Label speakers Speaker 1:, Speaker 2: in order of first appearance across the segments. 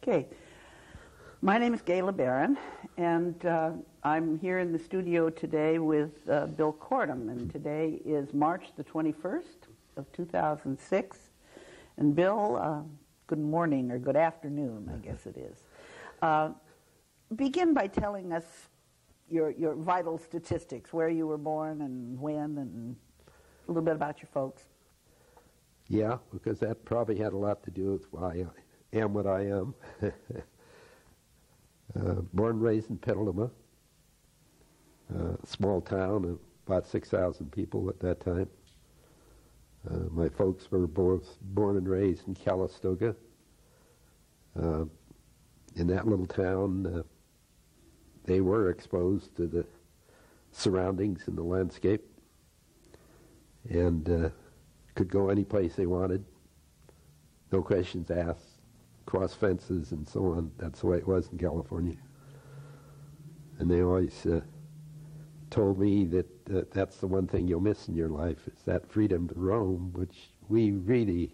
Speaker 1: Okay. My name is Gaye LeBaron, and I'm here in the studio today with Bill Kortum, and today is March the 21st of 2006. And Bill, good morning, or good afternoon, I guess it is. Begin by telling us your vital statistics, where you were born and when, and a little bit about your folks.
Speaker 2: Yeah, because that probably had a lot to do with why I am what I am. Born and raised in Petaluma, a small town of about 6,000 people at that time. My folks were both born and raised in Calistoga. In that little town, they were exposed to the surroundings and the landscape, and could go any place they wanted, no questions asked, cross fences and so on. That's the way it was in California. And they always told me that that's the one thing you'll miss in your life, is that freedom to roam, which we really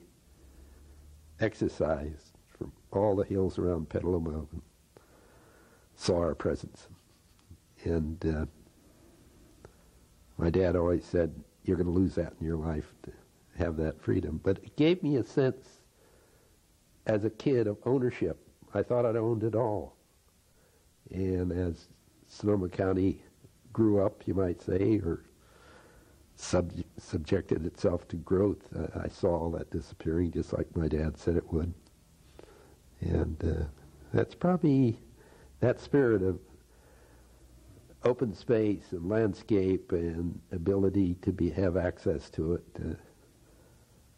Speaker 2: exercised from all the hills around Petaluma and saw our presence. And my dad always said, you're going to lose that in your life to have that freedom. But it gave me a sense as a kid of ownership. I thought I'd owned it all. And as Sonoma County grew up, you might say, or subjected itself to growth, I saw all that disappearing, just like my dad said it would. And that's probably that spirit of open space and landscape and ability to have access to it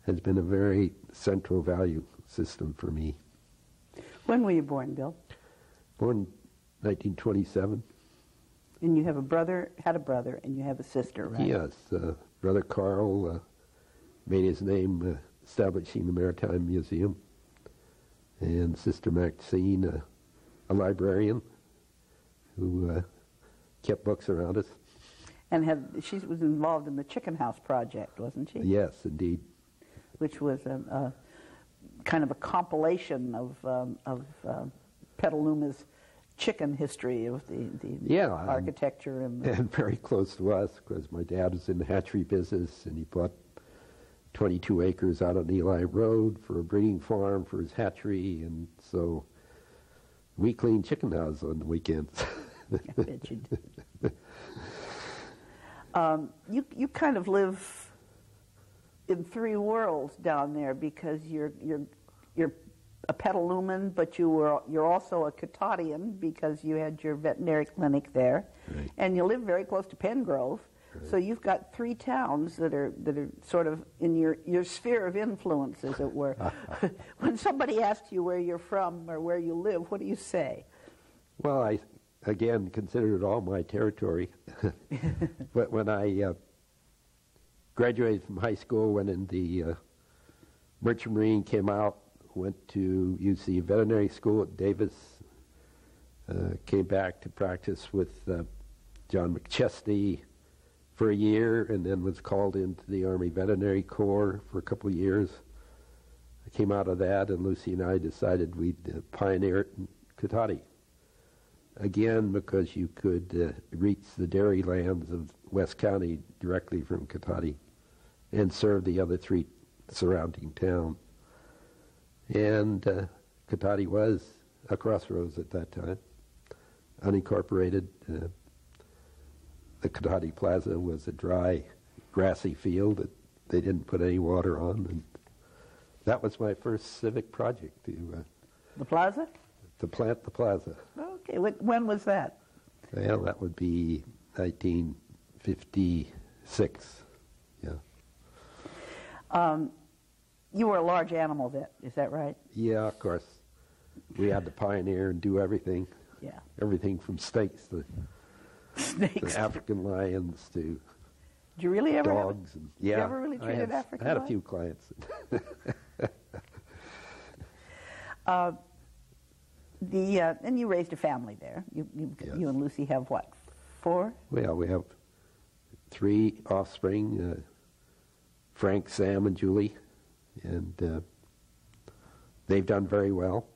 Speaker 2: has been a very central value system for me.
Speaker 1: When were you born, Bill?
Speaker 2: Born 1927.
Speaker 1: And you have had a brother, and you have a sister, right?
Speaker 2: Yes. Brother Carl made his name establishing the Maritime Museum, and Sister Maxine, a librarian who kept books around us.
Speaker 1: And she was involved in the Chicken House project, wasn't she?
Speaker 2: Yes, indeed.
Speaker 1: Which was a kind of a compilation of Petaluma's chicken history, of the architecture
Speaker 2: and very close to us, because my dad was in the hatchery business, and he bought 22 acres out on Eli Road for a breeding farm for his hatchery, and so we cleaned chicken houses on the weekends.
Speaker 1: I bet you did. You kind of live in three worlds down there, because you're a Petaluman, but you're also a Cotatian, because you had your veterinary clinic there, right. And you live very close to Pengrove, right. So you've got three towns that are sort of in your sphere of influence, as it were. When somebody asks you where you're from or where you live, what do you say?
Speaker 2: Well, I again consider it all my territory. But when I graduated from high school, went in the Merchant Marine, came out, went to UC Veterinary School at Davis, came back to practice with John McChesney for a year, and then was called into the Army Veterinary Corps for a couple of years. I came out of that, and Lucy and I decided we'd pioneer it in Cotati. Again, because you could reach the dairy lands of West County directly from Cotati and serve the other three surrounding towns. And Cotati was a crossroads at that time, unincorporated. The Cotati Plaza was a dry, grassy field that they didn't put any water on, and that was my first civic project.
Speaker 1: The plaza?
Speaker 2: To plant the plaza.
Speaker 1: Okay, when was that?
Speaker 2: Well, that would be 1956, yeah.
Speaker 1: You were a large animal vet, is that right?
Speaker 2: Yeah, of course. We had to pioneer and do everything.
Speaker 1: Yeah.
Speaker 2: Everything from snakes to African lions to
Speaker 1: Did you really ever
Speaker 2: dogs.
Speaker 1: Did you ever really treated African lions?
Speaker 2: I had a few clients.
Speaker 1: And you raised a family there. You and Lucy have what, 4?
Speaker 2: Well, we have 3 offspring, Frank, Sam, and Julie, and they've done very well.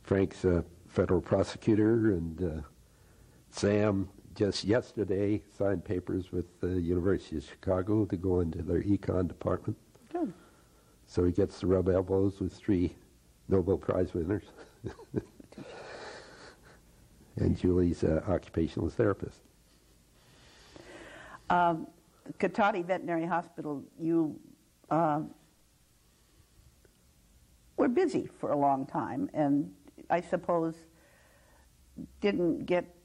Speaker 2: Frank's a federal prosecutor, and Sam just yesterday signed papers with the University of Chicago to go into their econ department.
Speaker 1: Good.
Speaker 2: So he gets to rub elbows with 3 Nobel Prize winners. And Julie's an occupational therapist.
Speaker 1: Cotati Veterinary Hospital, you were busy for a long time, and I suppose didn't get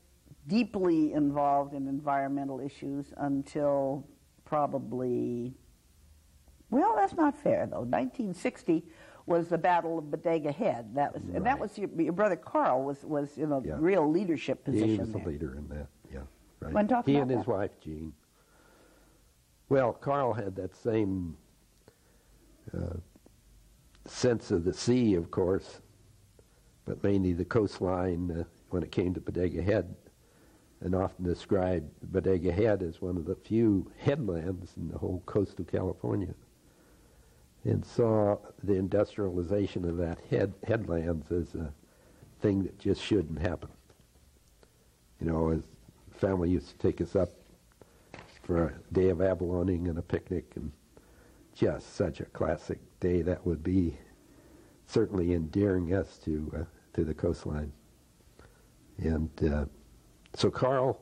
Speaker 1: deeply involved in environmental issues until probably, well, that's not fair though. 1960 was the Battle of Bodega Head. That was, right. And that was your brother Carl was in a real leadership position.
Speaker 2: He was
Speaker 1: there.
Speaker 2: the leader in that. Yeah, right.
Speaker 1: When talking
Speaker 2: he
Speaker 1: about
Speaker 2: and his
Speaker 1: that.
Speaker 2: wife Jean. Well, Carl had that same sense of the sea, of course, but mainly the coastline when it came to Bodega Head, and often described Bodega Head as one of the few headlands in the whole coast of California, and saw the industrialization of that headlands as a thing that just shouldn't happen. You know, as family used to take us up for a day of abaloning and a picnic, and just such a classic day that would be, certainly endearing us to the coastline. And so Carl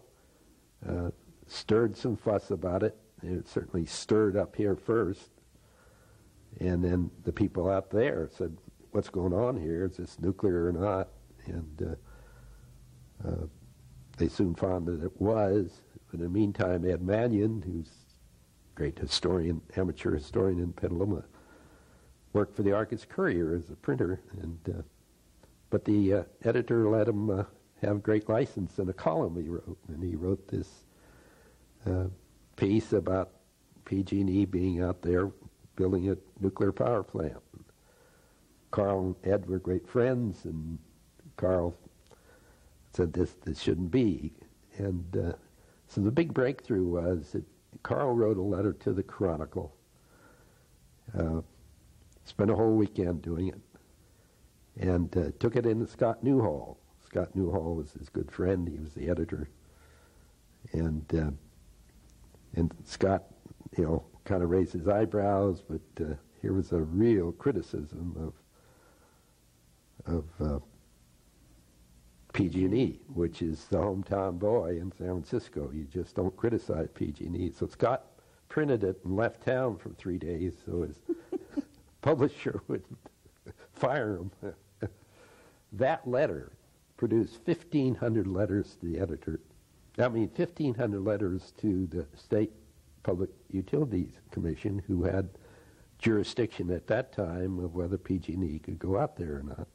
Speaker 2: stirred some fuss about it, and it certainly stirred up here first, and then the people out there said, what's going on here? Is this nuclear or not? And they soon found that it was. In the meantime, Ed Mannion, who's a great historian, amateur historian in Petaluma, worked for the Argus Courier as a printer, and but the editor let him have great license in a column he wrote, and he wrote this piece about PG&E being out there building a nuclear power plant. Carl and Ed were great friends, and Carl said this shouldn't be. And so the big breakthrough was that Carl wrote a letter to the Chronicle, spent a whole weekend doing it, and took it into Scott Newhall. Scott Newhall was his good friend. He was the editor. And Scott, you know, kind of raised his eyebrows, but here was a real criticism of PG&E, which is the hometown boy in San Francisco. You just don't criticize PG&E. So Scott printed it and left town for 3 days so his publisher wouldn't fire him. That letter produced 1,500 letters to the editor. 1,500 letters to the State Public Utilities Commission, who had jurisdiction at that time of whether PG&E could go out there or not.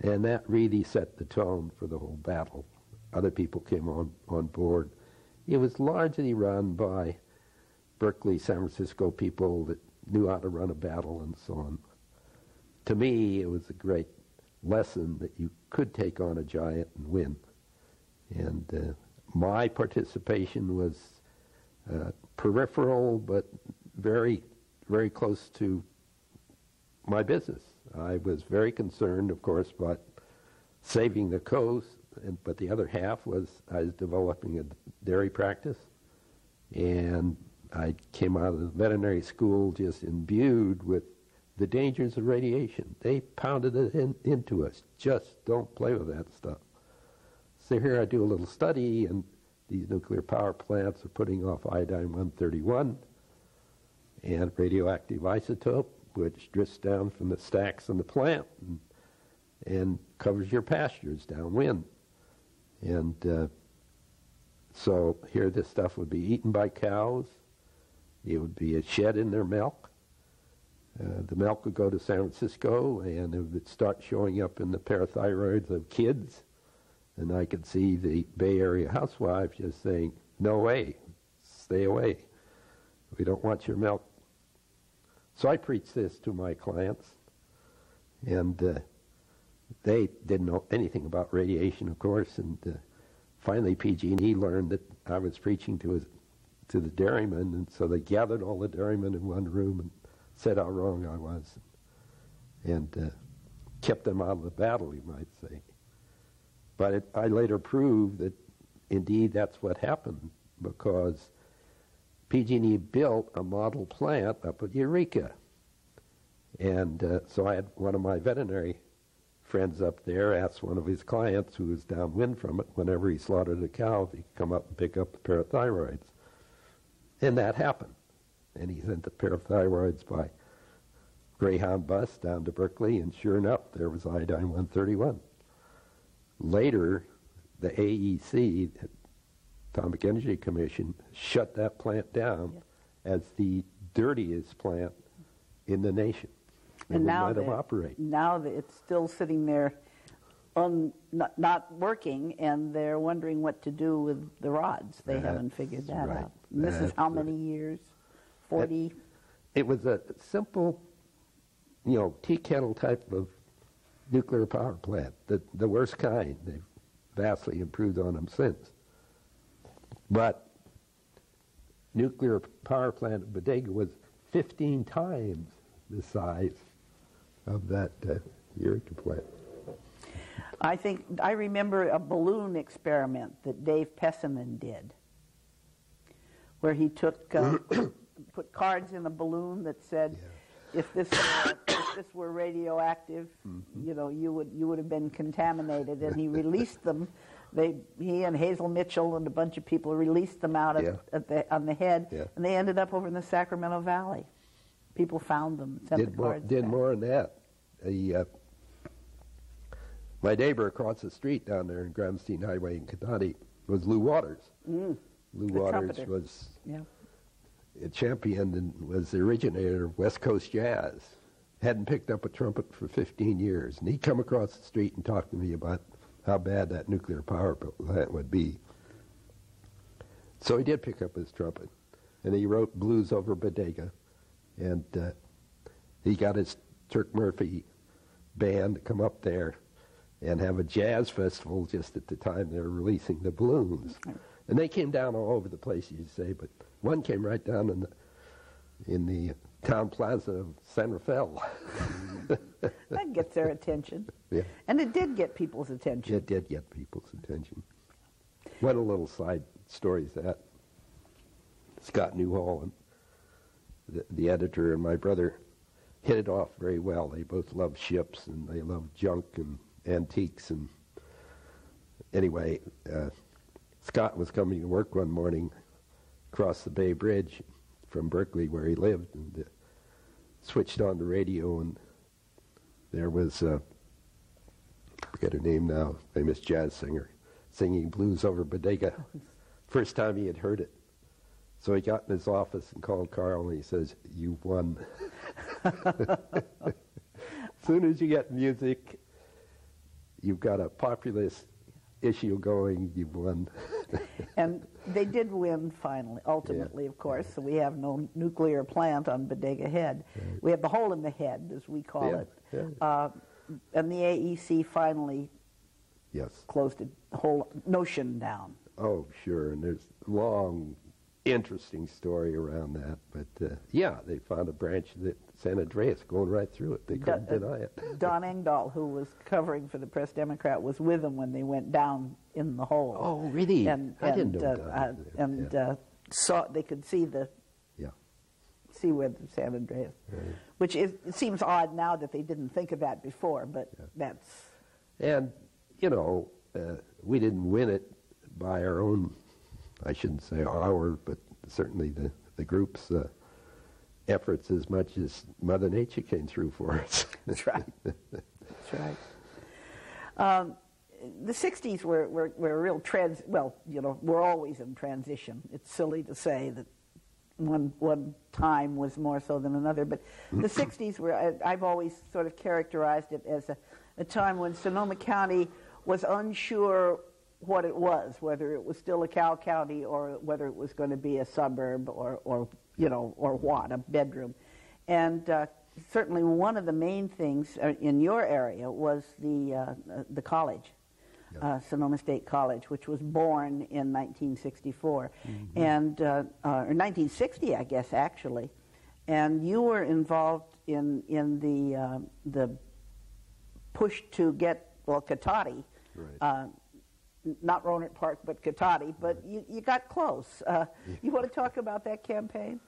Speaker 2: And that really set the tone for the whole battle. Other people came on board. It was largely run by Berkeley, San Francisco people that knew how to run a battle and so on. To me, it was a great lesson that you could take on a giant and win. And my participation was peripheral, but very, very close to my business. I was very concerned, of course, about saving the coast, but the other half was I was developing a dairy practice, and I came out of the veterinary school just imbued with the dangers of radiation. They pounded it into us. Just don't play with that stuff. So here I do a little study, and these nuclear power plants are putting off iodine-131 and radioactive isotope, which drifts down from the stacks in the plant and covers your pastures downwind. And so here this stuff would be eaten by cows. It would be shed in their milk. The milk would go to San Francisco, and it would start showing up in the parathyroids of kids. And I could see the Bay Area housewives just saying, no way, stay away. We don't want your milk. So I preached this to my clients, and they didn't know anything about radiation, of course, and finally PG&E learned that I was preaching to the dairymen, and so they gathered all the dairymen in one room and said how wrong I was. And kept them out of the battle, you might say. But I later proved that indeed that's what happened, because PG&E built a model plant up at Eureka. And so I had one of my veterinary friends up there asked one of his clients who was downwind from it, whenever he slaughtered a cow, if he could come up and pick up the parathyroids. And that happened. And he sent the parathyroids by Greyhound bus down to Berkeley, and sure enough, there was iodine-131. Later, the AEC, the Atomic Energy Commission, shut that plant down as the dirtiest plant in the nation.
Speaker 1: And now
Speaker 2: let them operate.
Speaker 1: Now that it's still sitting there not working, and they're wondering what to do with the rods. They haven't figured that out. And this is how many years? 40?
Speaker 2: It was a simple, tea kettle type of nuclear power plant, the worst kind. They've vastly improved on them since. But nuclear power plant at Bodega was 15 times the size of that Eureka plant.
Speaker 1: I remember a balloon experiment that Dave Pesseman did, where he took put cards in a balloon that said, if this were radioactive, you would have been contaminated, and he released them. He and Hazel Mitchell and a bunch of people released them out on the head, and they ended up over in the Sacramento Valley. People found them, sent the cards
Speaker 2: did
Speaker 1: back.
Speaker 2: more than that. My neighbor across the street down there in Gramstein Highway in Cotati was Lou Waters. Lou Waters
Speaker 1: trumpeter.
Speaker 2: was a champion and was the originator of West Coast jazz. Hadn't picked up a trumpet for 15 years. And he'd come across the street and talk to me about how bad that nuclear power plant would be. So he did pick up his trumpet, and he wrote Blues Over Bodega. And he got his Turk Murphy band to come up there and have a jazz festival just at the time they were releasing the balloons. And they came down all over the place, you'd say, but one came right down in the town plaza of San Rafael.
Speaker 1: That gets their attention.
Speaker 2: Yeah.
Speaker 1: And it did get people's attention.
Speaker 2: It did get people's attention. What a little side story is that. Scott Newhall, the editor, and my brother hit it off very well. They both loved ships, and they loved junk and antiques. And anyway, Scott was coming to work one morning across the Bay Bridge from Berkeley, where he lived, and switched on the radio, and there was, I forget her name now, famous jazz singer, singing Blues Over Bodega. First time he had heard it. So he got in his office and called Carl, and he says, "You've won." As soon as you get music, you've got a populist issue going, you've won.
Speaker 1: And they did win finally, ultimately, of course. So we have no nuclear plant on Bodega Head. Right. We have the hole in the head, as we call it. Yeah. And the AEC finally closed the whole notion down.
Speaker 2: Oh, sure. And there's long, interesting story around that. But, they found a branch that San Andreas going right through it. They couldn't deny it.
Speaker 1: Don Engdahl, who was covering for the Press Democrat, was with them when they went down in the hole.
Speaker 2: Oh, really? I didn't know that.
Speaker 1: They could see see where the San Andreas, which it seems odd now that they didn't think of that before, but that's...
Speaker 2: And, we didn't win it by our own, I shouldn't say our, but certainly the group's efforts as much as Mother Nature came through for us.
Speaker 1: That's right. That's right. The 60s were a real we're always in transition. It's silly to say that one time was more so than another, but the 60s I've always sort of characterized it as a time when Sonoma County was unsure what it was, whether it was still a cow county or whether it was going to be a suburb or what, a bedroom. And certainly one of the main things in your area was the college, Sonoma State College, which was born in 1964, and or 1960, I guess, actually. And you were involved in the pushed to get, well, Cotati,
Speaker 2: Right.
Speaker 1: not Rohnert Park, but Cotati, but you got close. You want to talk about that campaign?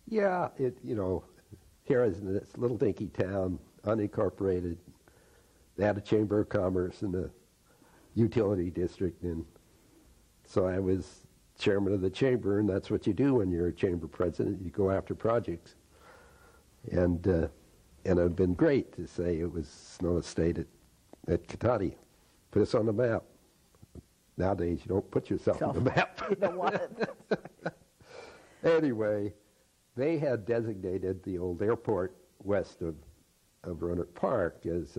Speaker 2: Yeah, here is in this little dinky town, unincorporated. They had a chamber of commerce in the utility district, and so I was chairman of the chamber, and that's what you do when you're a chamber president. You go after projects, and it had been great to say it was Sonoma State at Cotati. Put us on the map. Nowadays, you don't put yourself on the map.
Speaker 1: You don't want it.
Speaker 2: Anyway, they had designated the old airport west of Rohnert Park as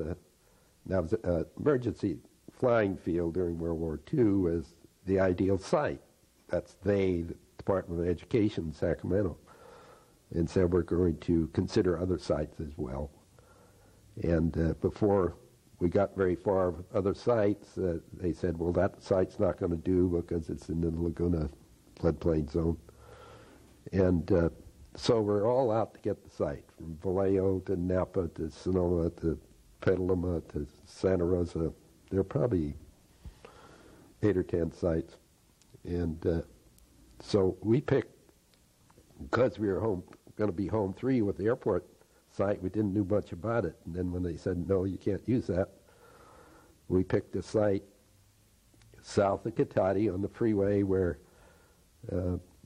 Speaker 2: now was an emergency flying field during World War II as the ideal site. That's the Department of Education in Sacramento, and said we're going to consider other sites as well. And before we got very far with other sites, they said, well, that site's not going to do because it's in the Laguna floodplain zone. And so we're all out to get the site, from Vallejo to Napa to Sonoma to Petaluma to Santa Rosa. There are probably 8 or 10 sites. And so we picked, because we were going to be home 3 with the airport site, we didn't know much about it. And then when they said, no, you can't use that, we picked a site south of Cotati on the freeway where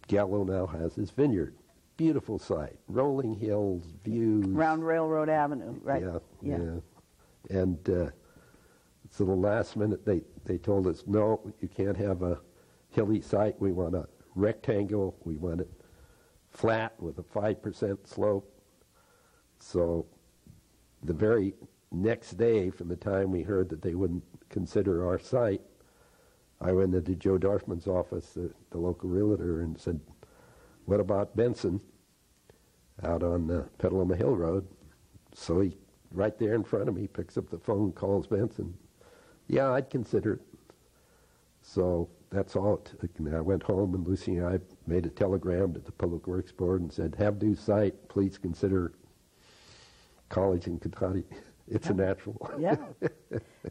Speaker 2: Gallo now has his vineyard. Beautiful site, rolling hills, views.
Speaker 1: Round Railroad Avenue, right?
Speaker 2: Yeah. And so the last minute they told us, no, you can't have a hilly site. We want a rectangle. We want it flat with a 5% slope. So the very next day, from the time we heard that they wouldn't consider our site, I went into Joe Dorfman's office, the local realtor, and said, what about Benson out on Petaluma Hill Road? So he, right there in front of me, picks up the phone, calls Benson. Yeah, I'd consider it. So that's all it took. And I went home, and Lucy and I made a telegram to the Public Works Board and said, have new site, please consider college in Cotati. It's a natural.
Speaker 1: Yeah.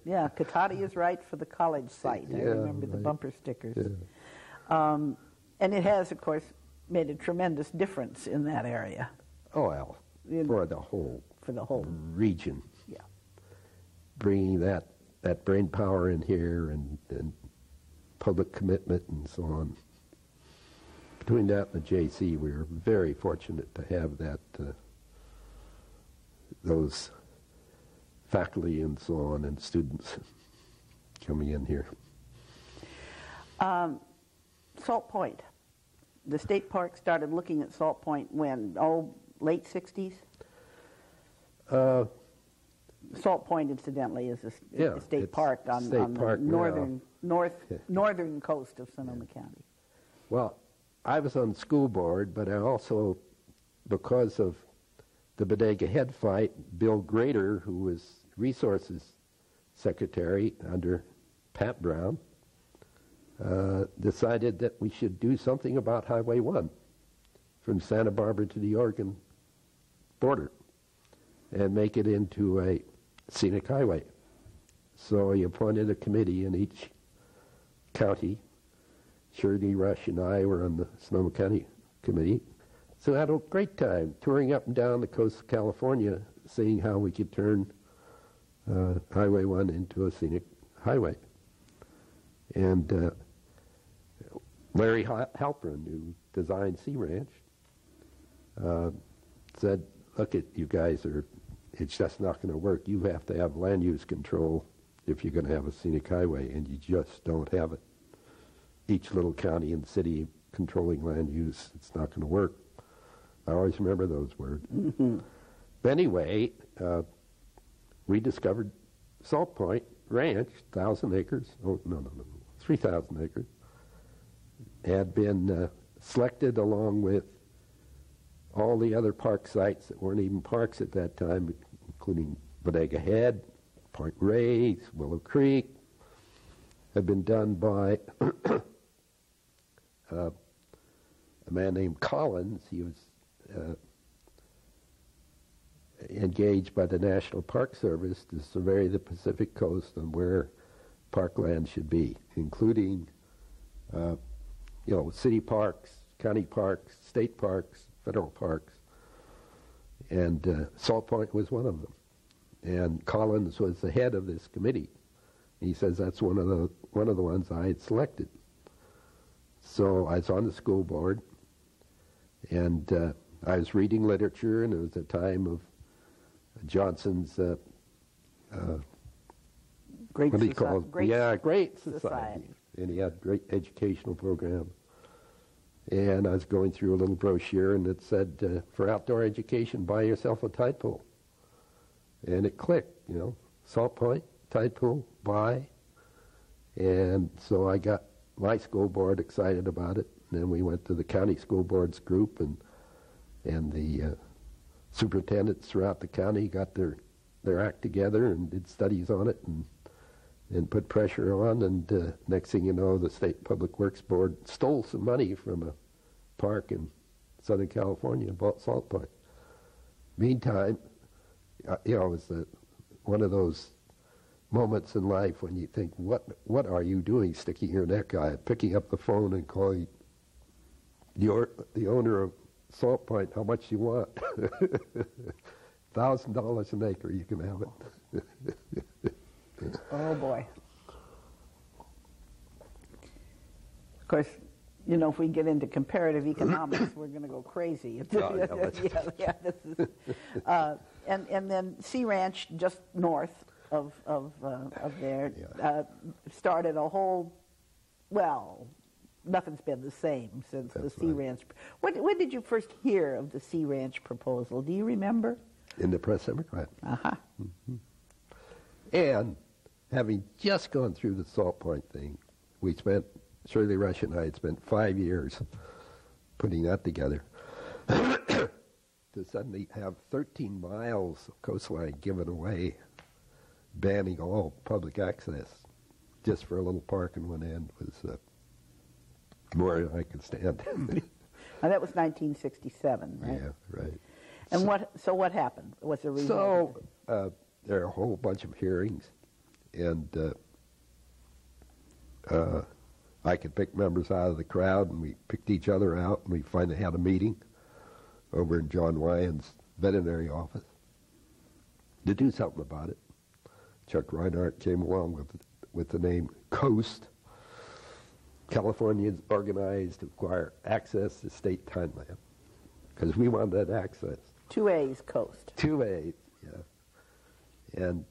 Speaker 1: Yeah, Cotati is right for the college site. I remember the bumper stickers.
Speaker 2: Yeah.
Speaker 1: And it has, of course, made a tremendous difference in that area.
Speaker 2: Oh, well, for the whole region.
Speaker 1: Yeah.
Speaker 2: Bringing that brain power in here and public commitment and so on. Between that and the JC, we were very fortunate to have that those faculty and so on and students coming in here.
Speaker 1: Salt Point. The state park started looking at Salt Point when? Late 60s? Salt Point, incidentally, is a state park on the northern coast of Sonoma County.
Speaker 2: Well, I was on the school board, but I also, because of the Bodega head fight, Bill Grader, who was resources secretary under Pat Brown, decided that we should do something about Highway 1 from Santa Barbara to the Oregon border and make it into a scenic highway. So he appointed a committee in each county. Shirley Rush and I were on the Sonoma County committee. So I had a great time touring up and down the coast of California, seeing how we could turn Highway 1 into a scenic highway. And Larry Halpern, who designed Sea Ranch, said, look, you guys it's just not going to work. You have to have land use control if you're going to have a scenic highway, and you just don't have it. Each little county and city controlling land use, it's not going to work. I always remember those words. Mm-hmm. But anyway, we discovered Salt Point Ranch, 1,000 acres. Oh, no, 3,000 acres. Had been selected along with all the other park sites that weren't even parks at that time, including Bodega Head, Point Reyes, Willow Creek, had been done by a man named Collins. He was engaged by the National Park Service to survey the Pacific Coast and where parkland should be, including, city parks, county parks, state parks, federal parks, and Salt Point was one of them. And Collins was the head of this committee. He says that's one of the ones I had selected. So I was on the school board, and I was reading literature, and it was a time of Johnson's
Speaker 1: Great
Speaker 2: what do you call it? Great
Speaker 1: Society.
Speaker 2: Society. And he had great educational programs. And I was going through a little brochure, and it said, for outdoor education, buy yourself a tide pool. And it clicked, Salt Point, tide pool, buy. And so I got my school board excited about it. And then we went to the county school boards group, and the superintendents throughout the county got their act together and did studies on it and put pressure on. And next thing you know, the State Public Works Board stole some money from a park in Southern California and bought Salt Point. Meantime, it was one of those moments in life when you think, what are you doing, sticking your neck out, picking up the phone and calling the owner of Salt Point, how much you want? $1,000 an acre, you can have it.
Speaker 1: Oh boy. Of course, if we get into comparative economics, we're going to go crazy. This is, and then Sea Ranch, just north of there, started a whole. Well, nothing's been the same since the Sea Ranch. When did you first hear of the Sea Ranch proposal? Do you remember?
Speaker 2: In the Press Democrat.
Speaker 1: Uh-huh.
Speaker 2: Mm-hmm. And having just gone through the Salt Point thing, Shirley Rush and I had spent 5 years putting that together to suddenly have 13 miles of coastline given away, banning all public access just for a little park in one end was more than I could stand.
Speaker 1: Now that was 1967, right?
Speaker 2: Yeah, right.
Speaker 1: And what happened? What's the reason?
Speaker 2: So there are a whole bunch of hearings, and I could pick members out of the crowd, and we picked each other out, and we finally had a meeting over in John Wyand's veterinary office to do something about it. Chuck Reinhardt came along with the name COAST. Californians organized to acquire access to state timeland, because we wanted that access.
Speaker 1: 2 A's, COAST.
Speaker 2: 2 A's, yeah. And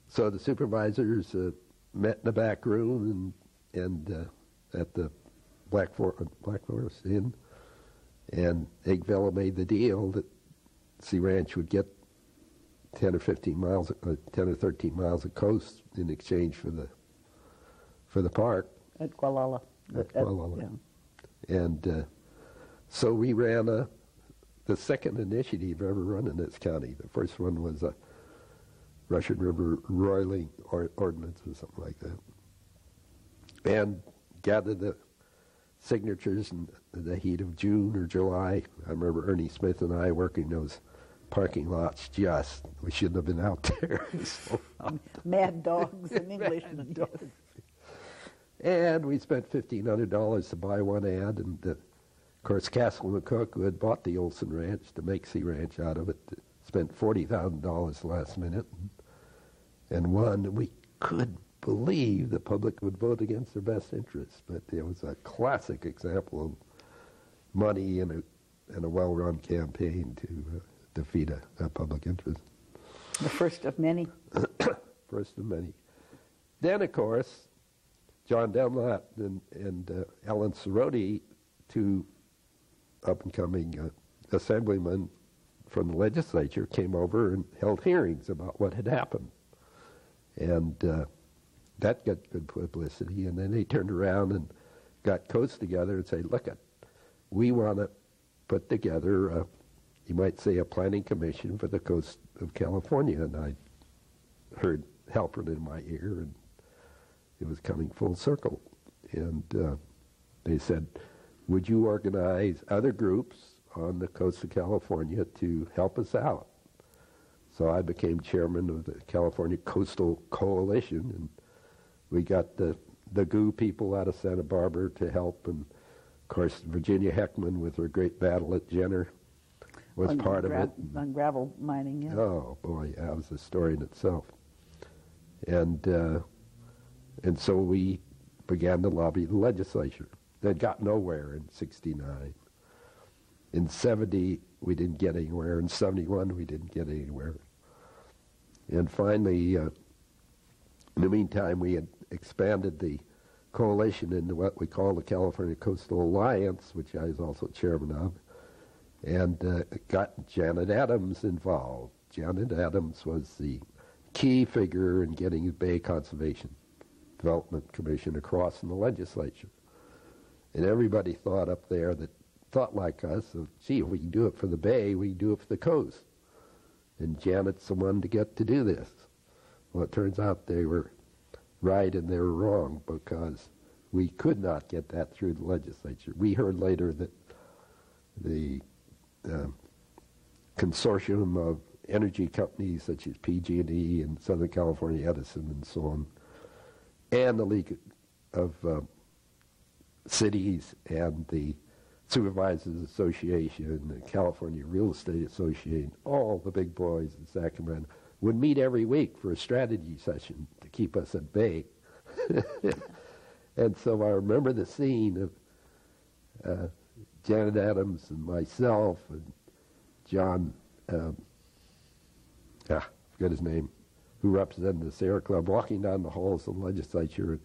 Speaker 2: so the supervisors met in the back room and at the Black Forest Inn, and Eggfellow made the deal that Sea Ranch would get 10 or 13 miles of coast in exchange for the park.
Speaker 1: At Gualala.
Speaker 2: Yeah.
Speaker 1: Yeah.
Speaker 2: And so we ran the second initiative ever run in this county. The first one was a Russian River roiling ordinance or something like that. And gathered the signatures in the heat of June or July. I remember Ernie Smith and I working those parking lots we shouldn't have been out there.
Speaker 1: Mad dogs and Englishmen.
Speaker 2: Yes. And we spent $1,500 to buy one ad, and of course Castle McCook, who had bought the Olson Ranch to make Sea Ranch out of it, spent $40,000 last minute and won. We could believe the public would vote against their best interests, but it was a classic example of money and a well-run campaign to defeat a public interest.
Speaker 1: The first of many.
Speaker 2: First of many. Then, of course, John Demlott and Alan Cerroti, two up-and-coming assemblymen from the legislature, came over and held hearings about what had happened. And that got good publicity. And then they turned around and got Coast together and said, look, we want to put together, you might say, a planning commission for the coast of California. And I heard Halpern in my ear, and it was coming full circle. And they said, would you organize other groups on the coast of California to help us out? So I became chairman of the California Coastal Coalition, and we got the GOO people out of Santa Barbara to help, and of course Virginia Heckman with her great battle at Jenner was part of it.
Speaker 1: On gravel mining, yeah.
Speaker 2: Oh boy, that was a story in itself. And so we began to lobby the legislature. That got nowhere in '69. In '70, we didn't get anywhere. In '71, we didn't get anywhere. And finally, in the meantime, we had expanded the coalition into what we call the California Coastal Alliance, which I was also chairman of, and got Janet Adams involved. Janet Adams was the key figure in getting the Bay Conservation Development Commission across in the legislature. And everybody thought up there that thought like us, of, gee, if we can do it for the Bay, we can do it for the coast. And Janet's the one to get to do this. Well, it turns out they were right and they were wrong, because we could not get that through the legislature. We heard later that the consortium of energy companies such as PG&E and Southern California Edison and so on, and the League of Cities and the Supervisors Association, the California Real Estate Association, all the big boys in Sacramento would meet every week for a strategy session to keep us at bay. And so I remember the scene of Janet Adams and myself and John, forget his name, who represented the Sierra Club, walking down the halls of the legislature.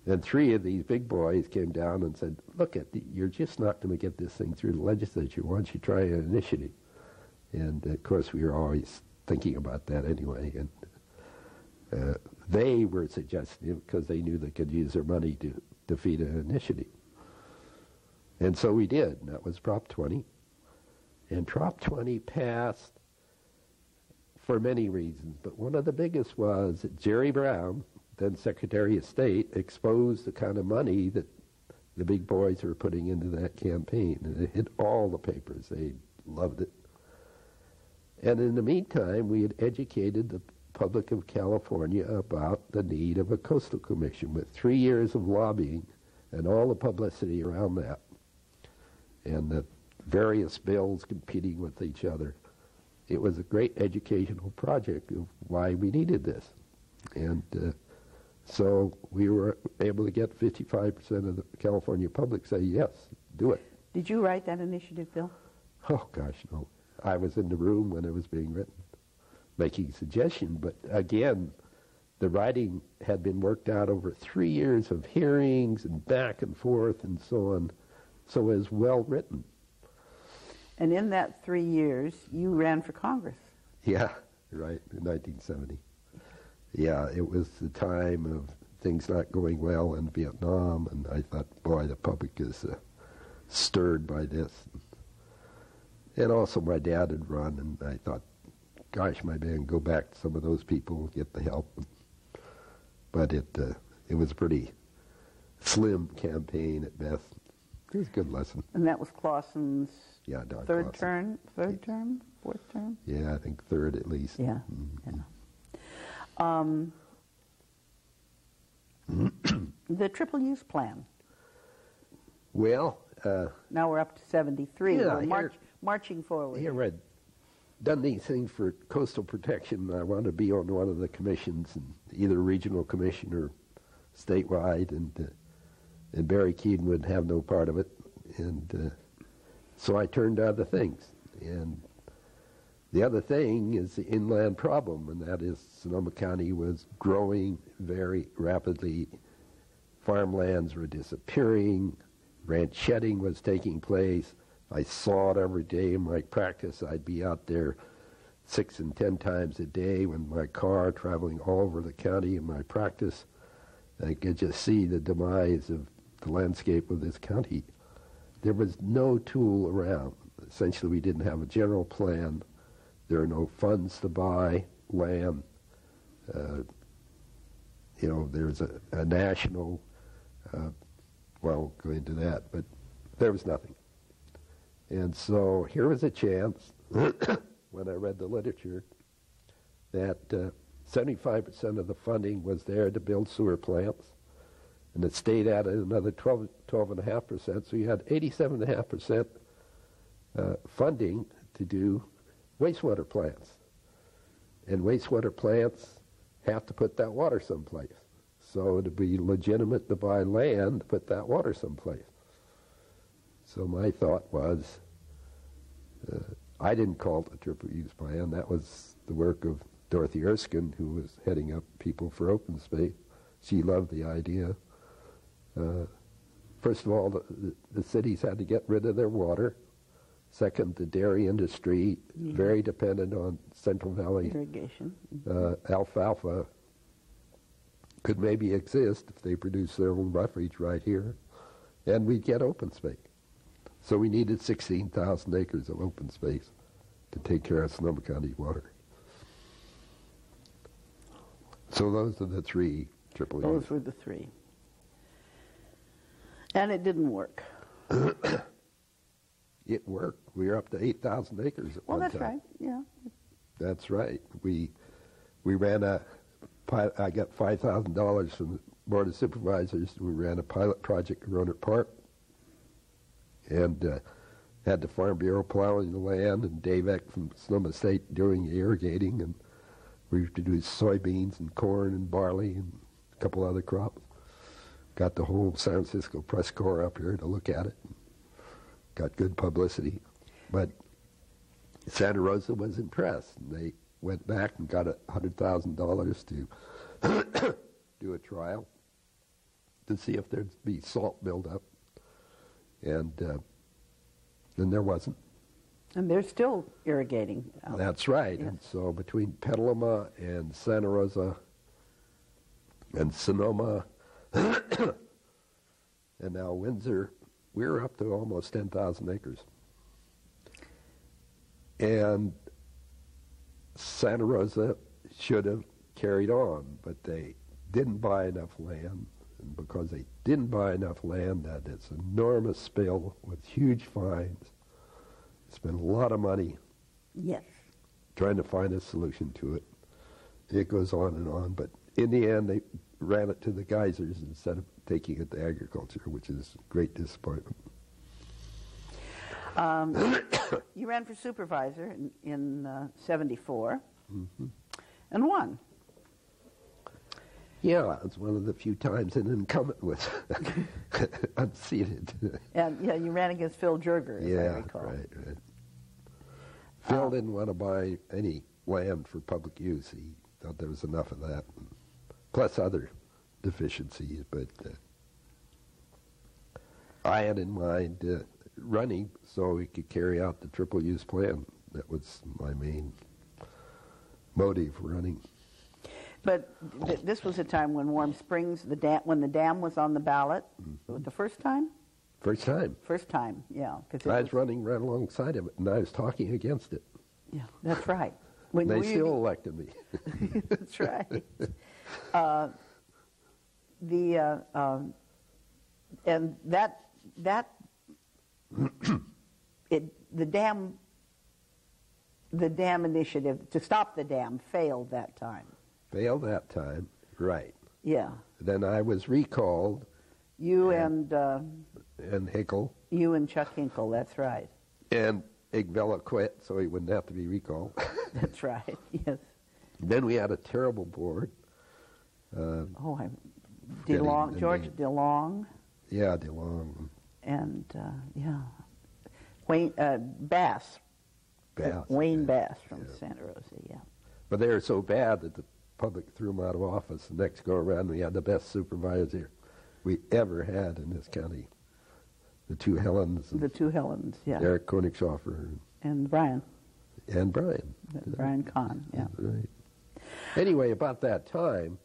Speaker 2: And three of these big boys came down and said, look, you're just not going to get this thing through the legislature. Why don't you try an initiative? And, of course, we were always thinking about that anyway. And they were suggesting it because they knew they could use their money to defeat an initiative. And so we did, and that was Prop 20. And Prop 20 passed for many reasons, but one of the biggest was that Jerry Brown, then Secretary of State, exposed the kind of money that the big boys were putting into that campaign. And it hit all the papers. They loved it. And in the meantime, we had educated the public of California about the need of a coastal commission with 3 years of lobbying and all the publicity around that, and the various bills competing with each other. It was a great educational project of why we needed this. And so we were able to get 55% of the California public say, yes, do it.
Speaker 1: Did you write that initiative, Bill?
Speaker 2: Oh, gosh, no. I was in the room when it was being written, making suggestions. But again, the writing had been worked out over 3 years of hearings and back and forth and so on. So it was well written.
Speaker 1: And in that 3 years, you ran for Congress.
Speaker 2: Yeah, right, in 1970. Yeah, it was the time of things not going well in Vietnam, and I thought, boy, the public is stirred by this. And also my dad had run, and I thought, gosh, maybe I can go back to some of those people and get the help. But it was a pretty slim campaign at best. It was a good lesson.
Speaker 1: And that was Clausen's third
Speaker 2: Clausen.
Speaker 1: term, fourth term?
Speaker 2: Yeah, I think third at least.
Speaker 1: Yeah.
Speaker 2: Mm-hmm.
Speaker 1: The triple use plan.
Speaker 2: Well,
Speaker 1: now we're up to 73.
Speaker 2: Yeah,
Speaker 1: We're marching forward.
Speaker 2: Here I'd done these things for coastal protection. I wanted to be on one of the commissions, either regional commission or statewide, and Barry Keene would have no part of it. And so I turned to other things. And the other thing is the inland problem, and that is Sonoma County was growing very rapidly. Farmlands were disappearing. Ranch shedding was taking place. I saw it every day in my practice. I'd be out there 6 and 10 times a day with my car traveling all over the county in my practice. I could just see the demise of the landscape of this county. There was no tool around. Essentially, we didn't have a general plan. There are no funds to buy land. There's a national, well, go into that, but there was nothing. And so here was a chance, when I read the literature, that 75% of the funding was there to build sewer plants, and the state added another 12.5%, so you had 87.5% funding to do wastewater plants. And wastewater plants have to put that water someplace. So it'd be legitimate to buy land to put that water someplace. So my thought was, I didn't call it a triple use plan. That was the work of Dorothy Erskine, who was heading up People for Open Space. She loved the idea. First of all, the cities had to get rid of their water. Second, the dairy industry, very dependent on Central Valley
Speaker 1: irrigation.
Speaker 2: Alfalfa, could maybe exist if they produce their own roughage right here, and we'd get open space. So we needed 16,000 acres of open space to take care of Sonoma County water. So those are the three triple U's.
Speaker 1: Those were the three. And it didn't work.
Speaker 2: It worked. We were up to 8,000 acres at one time.
Speaker 1: Well, that's right, yeah.
Speaker 2: That's right. We ran I got $5,000 from the Board of Supervisors. We ran a pilot project in Rohnert Park and had the Farm Bureau plowing the land and Dave Eck from Sonoma State doing the irrigating, and we produced soybeans and corn and barley and a couple other crops. Got the whole San Francisco press corps up here to look at it. Got good publicity. But Santa Rosa was impressed, and they went back and got $100,000 to do a trial to see if there'd be salt buildup. And then there wasn't.
Speaker 1: And they're still irrigating.
Speaker 2: That's right.
Speaker 1: Yes.
Speaker 2: And so between Petaluma and Santa Rosa and Sonoma and now Windsor, we're up to almost 10,000 acres. And Santa Rosa should have carried on, but they didn't buy enough land. And because they didn't buy enough land, that is enormous spill with huge fines. Spent a lot of money
Speaker 1: Yes.
Speaker 2: trying to find a solution to it. It goes on, but in the end, they ran it to the geysers instead of taking it to agriculture, which is a great disappointment.
Speaker 1: You ran for supervisor in 74 and won.
Speaker 2: Yeah, it's one of the few times an incumbent was unseated.
Speaker 1: And yeah, you ran against Phil Jerger, as I recall.
Speaker 2: Right. Phil didn't want to buy any land for public use. He thought there was enough of that, plus other deficiencies. But I had in mind running so we could carry out the triple use plan. That was my main motive for running.
Speaker 1: But this was a time when Warm Springs, when the dam was on the ballot. The first time?
Speaker 2: First time.
Speaker 1: First time, yeah.
Speaker 2: I was running right alongside of it, and I was talking against it.
Speaker 1: Yeah, that's right.
Speaker 2: They still elected me.
Speaker 1: That's right. And the dam initiative to stop the dam failed that time.
Speaker 2: Failed that time, right.
Speaker 1: Yeah.
Speaker 2: Then I was recalled.
Speaker 1: You and
Speaker 2: Hinkle.
Speaker 1: You and Chuck Hinkle, that's right.
Speaker 2: And Igbella quit, so he wouldn't have to be recalled.
Speaker 1: That's right, yes.
Speaker 2: Then we had a terrible board.
Speaker 1: George DeLong.
Speaker 2: Yeah, DeLong.
Speaker 1: And, Wayne Bass. Wayne Bass from Santa Rosa, yeah.
Speaker 2: But they were so bad that the public threw him out of office. The next go around, we had the best supervisor we ever had in this county. The two Helens.
Speaker 1: Yeah.
Speaker 2: Eric Konigshofer.
Speaker 1: And Brian.
Speaker 2: Brian
Speaker 1: Kahn, yeah.
Speaker 2: Right. Anyway, about that time,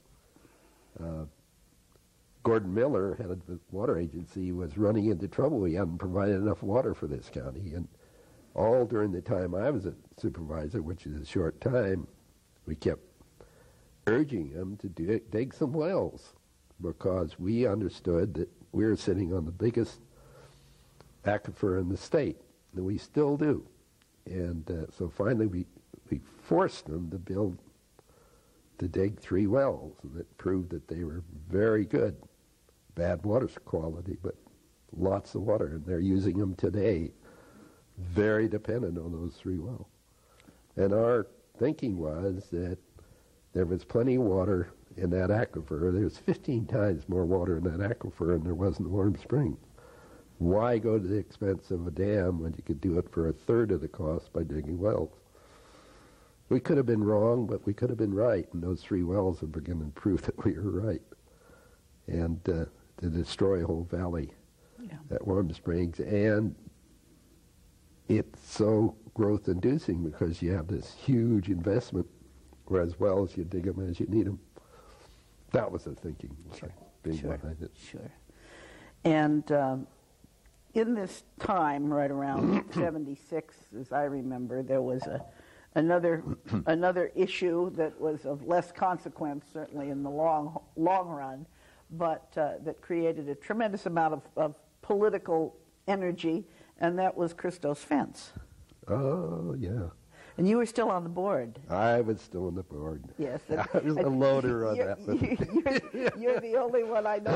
Speaker 2: Gordon Miller, head of the water agency, was running into trouble. He hadn't provided enough water for this county. And all during the time I was a supervisor, which is a short time, we kept urging him to dig some wells because we understood that we were sitting on the biggest aquifer in the state, and we still do. And so finally we forced them to build to dig 3 wells, and it proved that they were very good. Bad water quality, but lots of water, and they're using them today. Very dependent on those 3 wells. And our thinking was that there was plenty of water in that aquifer. There was 15 times more water in that aquifer than there was in Warm Springs. Why go to the expense of a dam when you could do it for a third of the cost by digging wells? We could have been wrong, but we could have been right, and those 3 wells have begun to prove that we were right. And to destroy a whole valley at Warm Springs. And it's so growth-inducing because you have this huge investment, whereas wells, you dig them as you need them. That was the thinking behind it.
Speaker 1: Sure. And in this time, right around 76, as I remember, there was another issue that was of less consequence, certainly in the long run, but that created a tremendous amount of political energy, and that was Christos fence.
Speaker 2: Oh, yeah.
Speaker 1: And you were still on the board.
Speaker 2: I was still on the board.
Speaker 1: Yes.
Speaker 2: I was a loader on that.
Speaker 1: You're the only one I know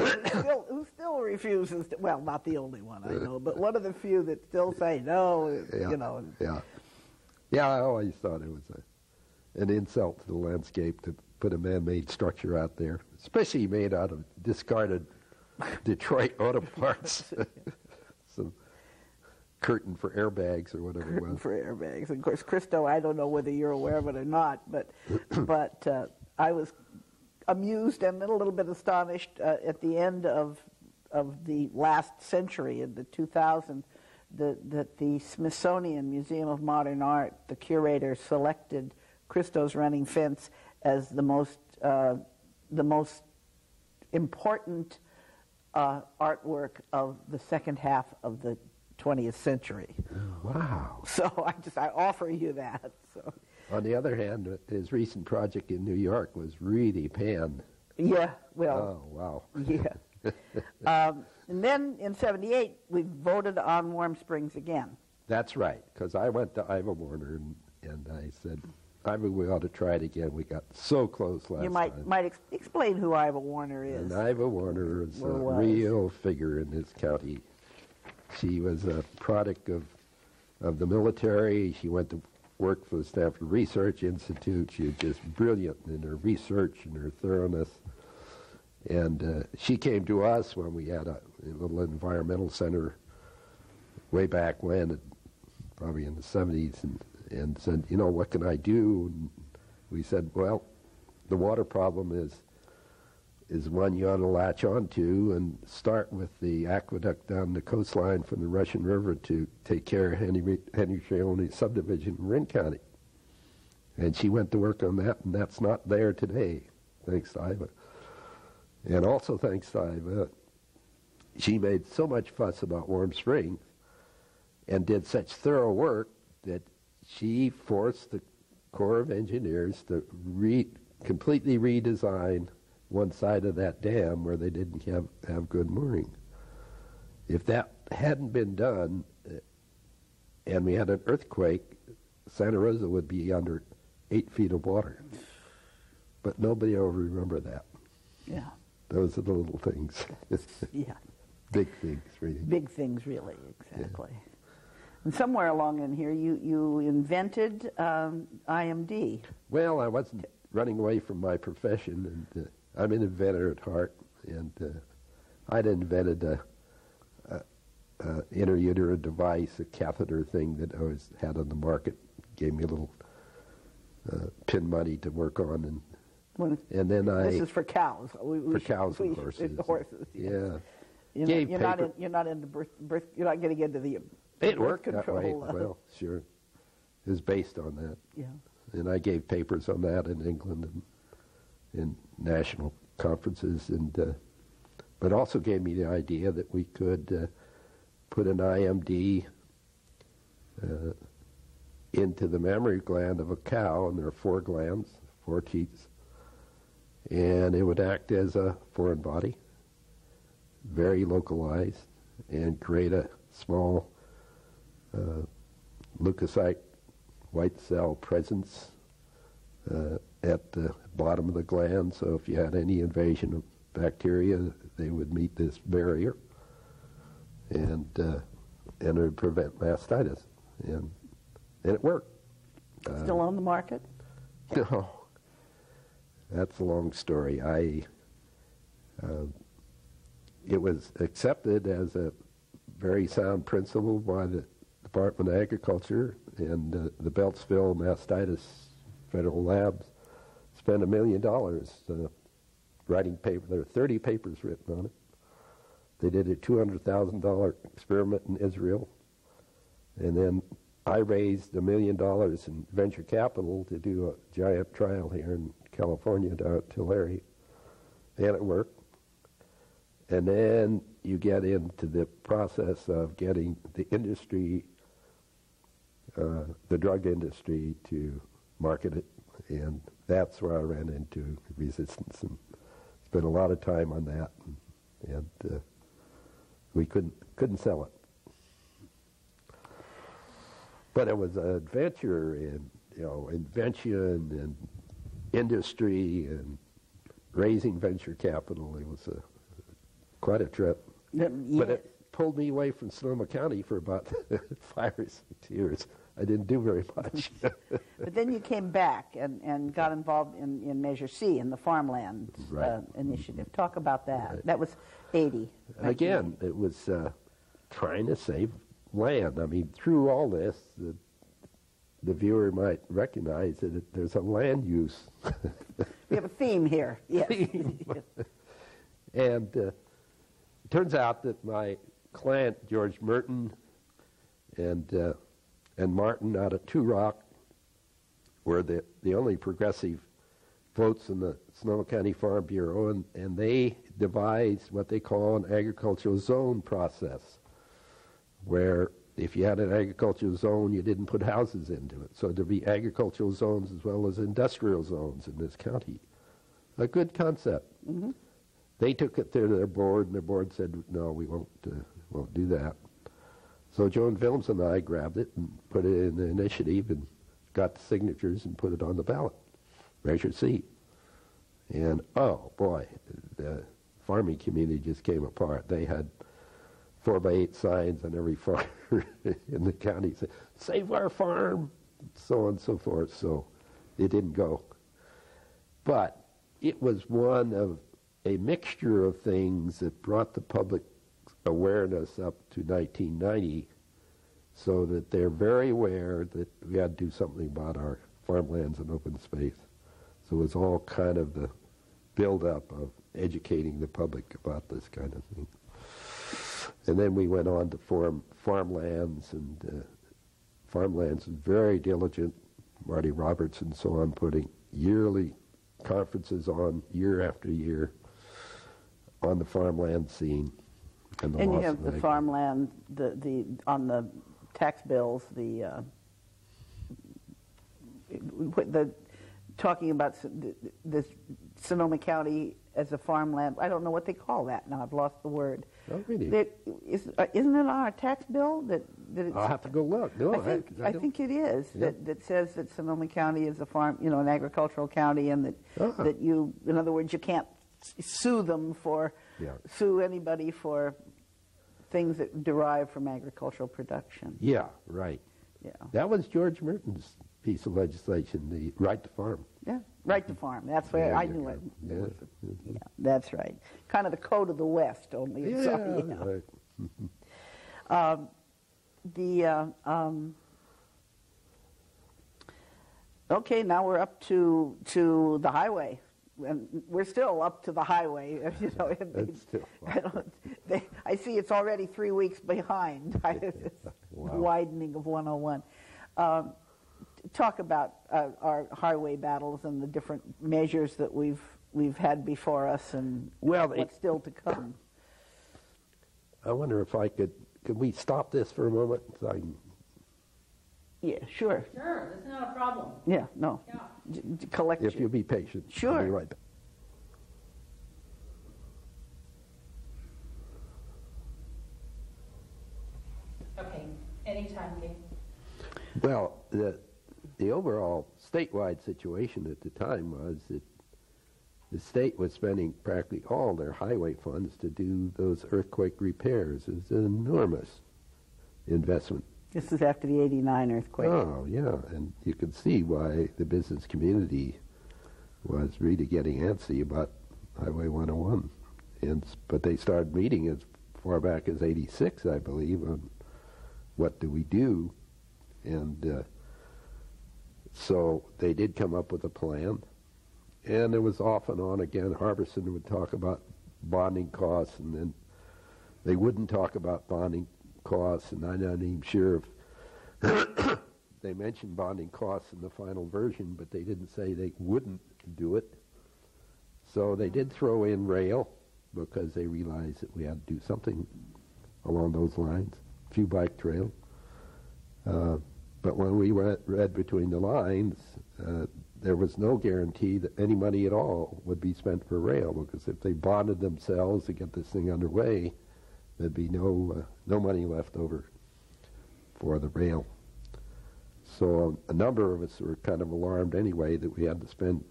Speaker 1: who still refuses to, well, not the only one I know, but one of the few that still say no, you know.
Speaker 2: Yeah. Yeah, I always thought it was an insult to the landscape to put a man-made structure out there, especially made out of discarded Detroit auto parts. Some curtain for airbags or whatever it was.
Speaker 1: For airbags. Of course, Christo, I don't know whether you're aware of it or not, but I was amused and a little bit astonished at the end of the last century, in the 2000, that the Smithsonian Museum of Modern Art, the curator selected Christo's running fence as the most important artwork of the second half of the 20th century.
Speaker 2: Wow.
Speaker 1: So I offer you that. So.
Speaker 2: On the other hand, his recent project in New York was really panned.
Speaker 1: Yeah, well.
Speaker 2: Oh, wow.
Speaker 1: Yeah. And then in 78, we voted on Warm Springs again.
Speaker 2: That's right, because I went to Iva Warner and I said, Iva, we ought to try it again. We got so close last time.
Speaker 1: You might explain who Iva Warner is.
Speaker 2: And Iva Warner is a real figure in this county. She was a product of the military. She went to work for the Stanford Research Institute. She was just brilliant in her research and her thoroughness. And she came to us when we had a little environmental center way back when, probably in the 70s, and said, you know, what can I do? And we said, well, the water problem is one you ought to latch onto and start with the aqueduct down the coastline from the Russian River to take care of Henry Treone subdivision in Marin County. And she went to work on that, and that's not there today, thanks to Iva. And also thanks to Iva, she made so much fuss about Warm Springs and did such thorough work that she forced the Corps of Engineers to completely redesign one side of that dam where they didn't have good mooring. If that hadn't been done and we had an earthquake, Santa Rosa would be under 8 feet of water. But nobody will remember that.
Speaker 1: Yeah.
Speaker 2: Those are the little things.
Speaker 1: Yeah.
Speaker 2: Big things, really.
Speaker 1: Big things, really, exactly. Yeah. And somewhere along in here, you invented IMD.
Speaker 2: Well, I wasn't running away from my profession, and I'm an inventor at heart, and I'd invented a intrauterine device, a catheter thing that I always had on the market. Gave me a little pin money to work on, and then
Speaker 1: this is for cows.
Speaker 2: For cows and horses.
Speaker 1: Horses. Yes.
Speaker 2: Yeah.
Speaker 1: You're not into birth. You're not getting into the
Speaker 2: it
Speaker 1: birth
Speaker 2: worked
Speaker 1: control.
Speaker 2: That way. Well, sure. It was based on that.
Speaker 1: Yeah.
Speaker 2: And I gave papers on that in England and in national conferences, but also gave me the idea that we could put an IMD into the mammary gland of a cow, and there are 4 glands, 4 teats, and it would act as a foreign body, very localized, and create a small leukocyte white cell presence at the bottom of the gland, so if you had any invasion of bacteria, they would meet this barrier, and it would prevent mastitis, and it worked.
Speaker 1: Still on the market?
Speaker 2: No, that's a long story. It was accepted as a very sound principle by the Department of Agriculture, and the Beltsville Mastitis Federal Labs spent $1 million writing paper. There are 30 papers written on it. They did a $200,000 experiment in Israel, and then I raised $1 million in venture capital to do a giant trial here in California down at Tulare, and it worked. And then you get into the process of getting the industry, the drug industry, to market it, and that's where I ran into resistance, and spent a lot of time on that, and we couldn't sell it. But it was an adventure in, invention and industry and raising venture capital. It was quite a trip.
Speaker 1: Yeah.
Speaker 2: But it pulled me away from Sonoma County for about 5 or 6 years. I didn't do very much.
Speaker 1: But then you came back and got involved in Measure C, in the Farmland initiative. Talk about that.
Speaker 2: Right.
Speaker 1: That was 80.
Speaker 2: Again, it was trying to save land. I mean, through all this, the viewer might recognize that there's a land use.
Speaker 1: We have a theme here. Yes.
Speaker 2: And it turns out that my client, George Merton, and Martin out of Two Rock were the only progressive votes in the Sonoma County Farm Bureau, and they devised what they call an agricultural zone process, where if you had an agricultural zone, you didn't put houses into it. So there'd be agricultural zones as well as industrial zones in this county. A good concept.
Speaker 1: Mm-hmm.
Speaker 2: They took it to their board, and their board said, no, we won't do that. So Joan Films and I grabbed it and put it in the initiative and got the signatures and put it on the ballot. Measure C. And, oh, boy, the farming community just came apart. They had 4x8 signs on every farm in the county saying, save our farm, so on and so forth. So it didn't go. But it was one of a mixture of things that brought the public awareness up to 1990, so that they're very aware that we had to do something about our farmlands and open space. So it was all kind of the build-up of educating the public about this kind of thing. And then we went on to form Farmlands, and Farmlands is very diligent. Marty Roberts and so on, putting yearly conferences on year after year on the farmland scene. And
Speaker 1: you have the farmland, the on the tax bills, the talking about the Sonoma County as a farmland. I don't know what they call that now. I've lost the word.
Speaker 2: Oh, really?
Speaker 1: Isn't it on our tax bill that it's,
Speaker 2: I'll have to go look. No,
Speaker 1: I think it is. Yeah. That says that Sonoma County is a farm, an agricultural county, and that that you, in other words, you can't sue them for sue anybody for things that derive from agricultural production.
Speaker 2: Yeah, right.
Speaker 1: Yeah.
Speaker 2: That was George Merton's piece of legislation, the right to farm.
Speaker 1: Yeah, right to farm. That's where I knew it.
Speaker 2: Yeah.
Speaker 1: That's right. Kind of the code of the West, only.
Speaker 2: Right.
Speaker 1: Okay, now we're up to the highway. And we're still up to the highway, I see it's already 3 weeks behind.
Speaker 2: Wow.
Speaker 1: Widening of 101. Talk about our highway battles and the different measures that we've had before us, and what's still to come.
Speaker 2: I wonder if could we stop this for a moment? So I can...
Speaker 1: Yeah, sure.
Speaker 3: Sure, that's not a problem.
Speaker 1: Yeah, no.
Speaker 3: Yeah.
Speaker 1: Collect.
Speaker 2: If you'll be patient.
Speaker 1: Sure.
Speaker 2: I'll be right back.
Speaker 3: Okay, anytime, Gaye.
Speaker 2: Well, the overall statewide situation at the time was that the state was spending practically all their highway funds to do those earthquake repairs. It's an enormous investment.
Speaker 1: This is after the '89 earthquake.
Speaker 2: Oh, yeah, and you could see why the business community was really getting antsy about Highway 101. But they started meeting as far back as '86, I believe, on what do we do. And so they did come up with a plan. And it was off and on again. Harbison would talk about bonding costs, and then they wouldn't talk about bonding costs, and I'm not even sure if they mentioned bonding costs in the final version, but they didn't say they wouldn't do it. So they did throw in rail because they realized that we had to do something along those lines, a few bike trails. But when we read between the lines, there was no guarantee that any money at all would be spent for rail, because if they bonded themselves to get this thing underway, there'd be no money left over for the rail. So a number of us were kind of alarmed anyway that we had to spend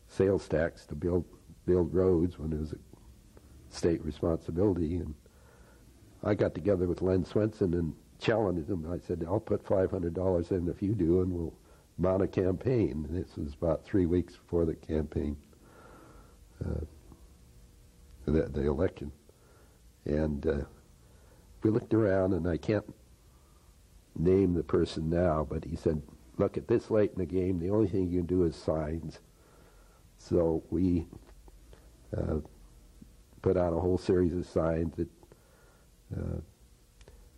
Speaker 2: sales tax to build roads when it was a state responsibility. And I got together with Len Swenson and challenged him. I said, I'll put $500 in if you do, and we'll mount a campaign. And this was about 3 weeks before the campaign, the election. And we looked around, and I can't name the person now, but he said, look, at this late in the game, the only thing you can do is signs. So we put out a whole series of signs that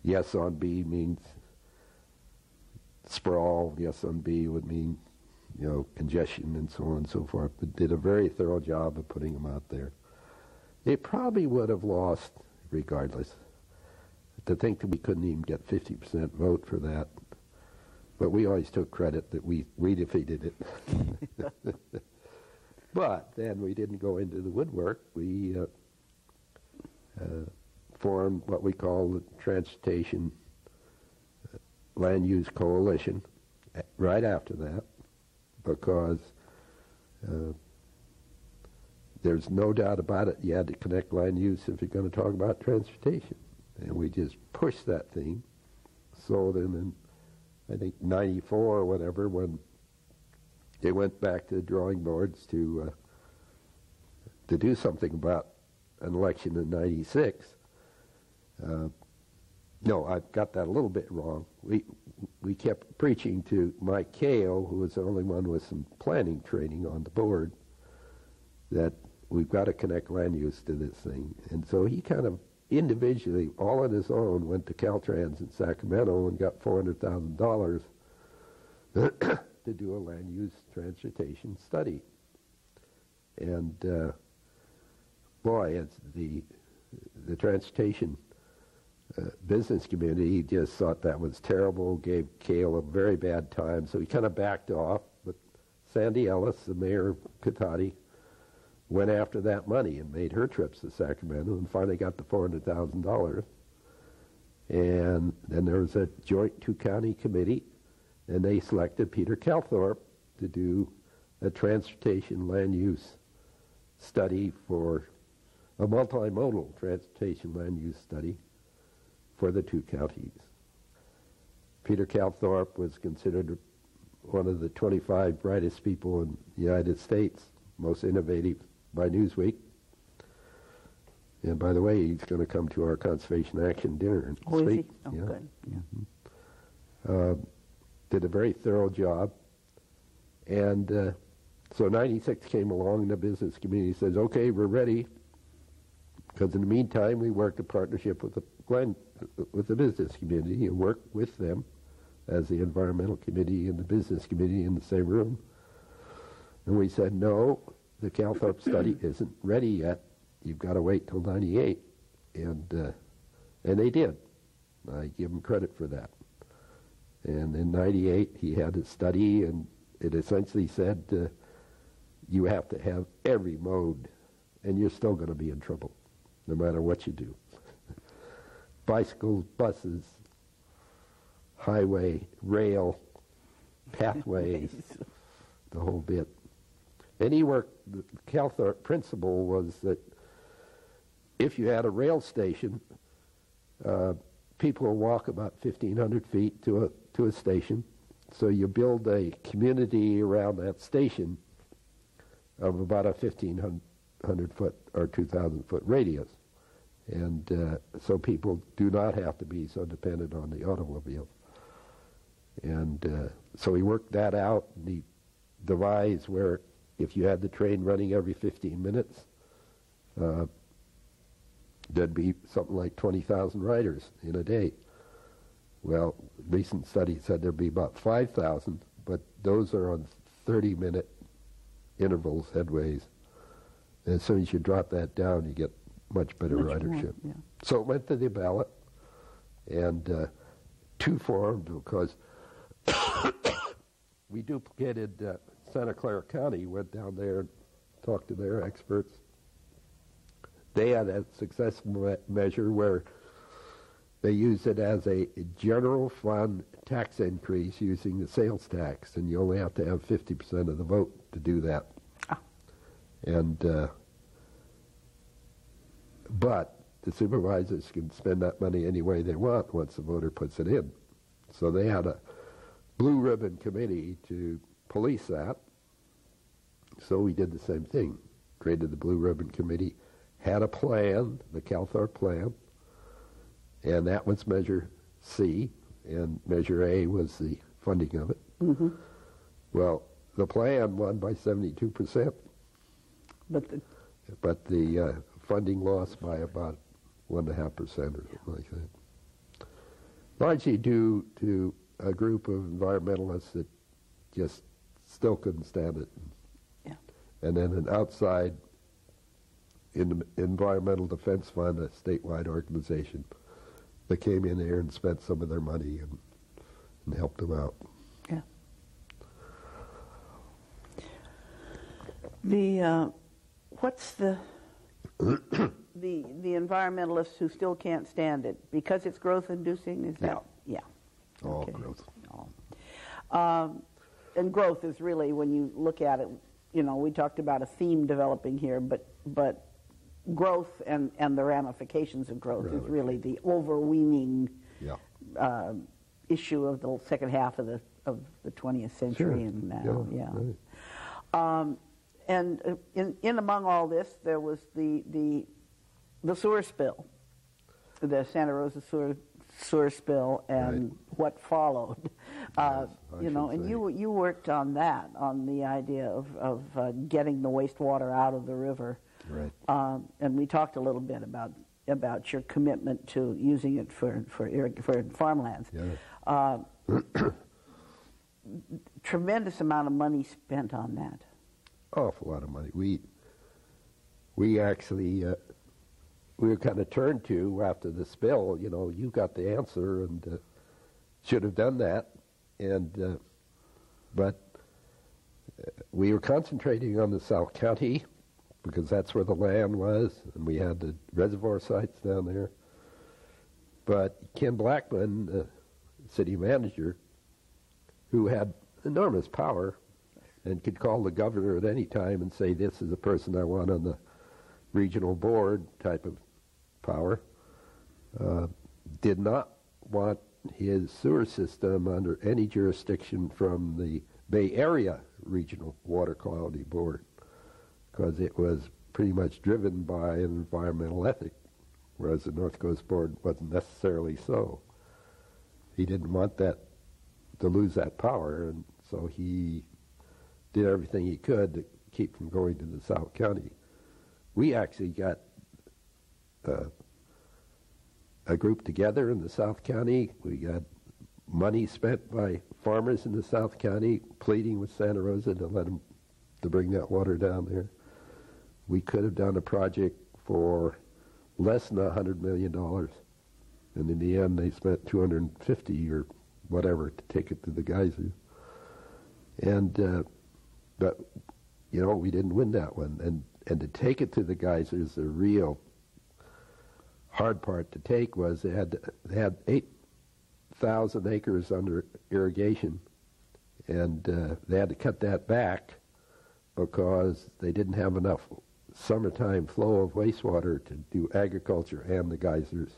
Speaker 2: yes on B means sprawl, yes on B would mean, congestion and so on and so forth, but did a very thorough job of putting them out there. It probably would have lost regardless. To think that we couldn't even get 50% vote for that, but we always took credit that we defeated it. But then we didn't go into the woodwork. We formed what we call the Transportation Land Use Coalition right after that, because there's no doubt about it, you had to connect land use if you're going to talk about transportation. And we just pushed that thing. So then in, I think, '94 or whatever, when they went back to the drawing boards to do something about an election in '96. No, I've got that a little bit wrong. We kept preaching to Mike Kale, who was the only one with some planning training on the board, that we've got to connect land use to this thing. And so he kind of individually, all on his own, went to Caltrans in Sacramento and got $400,000 to do a land use transportation study. And boy, it's the transportation business community just thought that was terrible, gave Cale a very bad time, so he kind of backed off. But Sandy Ellis, the mayor of Cotati, went after that money and made her trips to Sacramento and finally got the $400,000. And then there was a joint two-county committee, and they selected Peter Calthorpe to do a transportation land use study for a multimodal transportation land use study for the two counties. Peter Calthorpe was considered one of the 25 brightest people in the United States, most innovative by Newsweek. And by the way, he's going to come to our Conservation Action dinner and
Speaker 1: Oh,
Speaker 2: speak.
Speaker 1: is he? Oh,
Speaker 2: yeah.
Speaker 1: good. Yeah.
Speaker 2: Mm-hmm. Did a very thorough job. And so '96 came along, and the business community says, okay, we're ready. Because in the meantime, we worked a partnership with the business community and worked with them as the environmental committee and the business committee in the same room. And we said, no, the Calthorpe study isn't ready yet. You've got to wait till '98. And they did. I give them credit for that. And in '98, he had a study, and it essentially said, you have to have every mode, and you're still going to be in trouble, no matter what you do. Bicycles, buses, highway, rail, pathways, the whole bit. And he worked, the Calthorpe principle was that if you had a rail station, people will walk about 1,500 feet to a station. So you build a community around that station of about a 1,500 foot or 2,000 foot radius. And so people do not have to be so dependent on the automobile. And so he worked that out, and he devised where if you had the train running every 15 minutes, there'd be something like 20,000 riders in a day. Well, recent study said there'd be about 5,000, but those are on 30-minute intervals, headways. And as soon as you drop that down, you get much better ridership.
Speaker 1: More, yeah.
Speaker 2: So it went to the ballot, and two formed because we duplicated Santa Clara County, went down there and talked to their experts. They had a successful measure where they used it as a general fund tax increase using the sales tax, and you only have to have 50% of the vote to do that. Ah. And but the supervisors can spend that money any way they want once the voter puts it in. So they had a blue ribbon committee to police that. So we did the same thing, created the blue ribbon committee, had a plan, the Calthorpe plan, and that was Measure C, and Measure A was the funding of it. Mm-hmm. Well, the plan won by 72%. But the funding lost by about 1.5% or something like that. Largely due to a group of environmentalists that just still couldn't stand it. Yeah. And then an outside Environmental Defense Fund, a statewide organization, that came in there and spent some of their money and helped them out.
Speaker 1: Yeah. The what's the environmentalists who still can't stand it because it's growth inducing? Is that yeah?
Speaker 2: All
Speaker 1: okay.
Speaker 2: growth.
Speaker 1: And growth is really, when you look at it, you know, we talked about a theme developing here, but growth and the ramifications of growth is really the overweening issue of the second half of the 20th century. Sure. And now, right. And in among all this, there was the sewer spill, the Santa Rosa sewer spill, and what followed. You know, and you worked on that, on the idea of getting the wastewater out of the river. Right. And we talked a little bit about your commitment to using it for farmlands. Yeah. Tremendous amount of money spent on that.
Speaker 2: Awful lot of money. We actually we were kind of turned to after the spill. You know, you got the answer and should have done that, and but we were concentrating on the South County, because that's where the land was, and we had the reservoir sites down there. But Ken Blackman, the city manager, who had enormous power and could call the governor at any time and say, this is the person I want on the regional board type of power, did not want his sewer system under any jurisdiction from the Bay Area Regional Water Quality Board, because it was pretty much driven by an environmental ethic, whereas the North Coast Board wasn't necessarily so. He didn't want that to lose that power, and so he did everything he could to keep from going to the South County. We actually got a group together in the South County. We got money spent by farmers in the South County pleading with Santa Rosa to let them to bring that water down there. We could have done a project for less than $100 million, and in the end they spent $250 or whatever to take it to the geyser. And but you know, we didn't win that one, and to take it to the geysers, the real hard part to take was they had 8,000 acres under irrigation, and they had to cut that back because they didn't have enough summertime flow of wastewater to do agriculture and the geysers.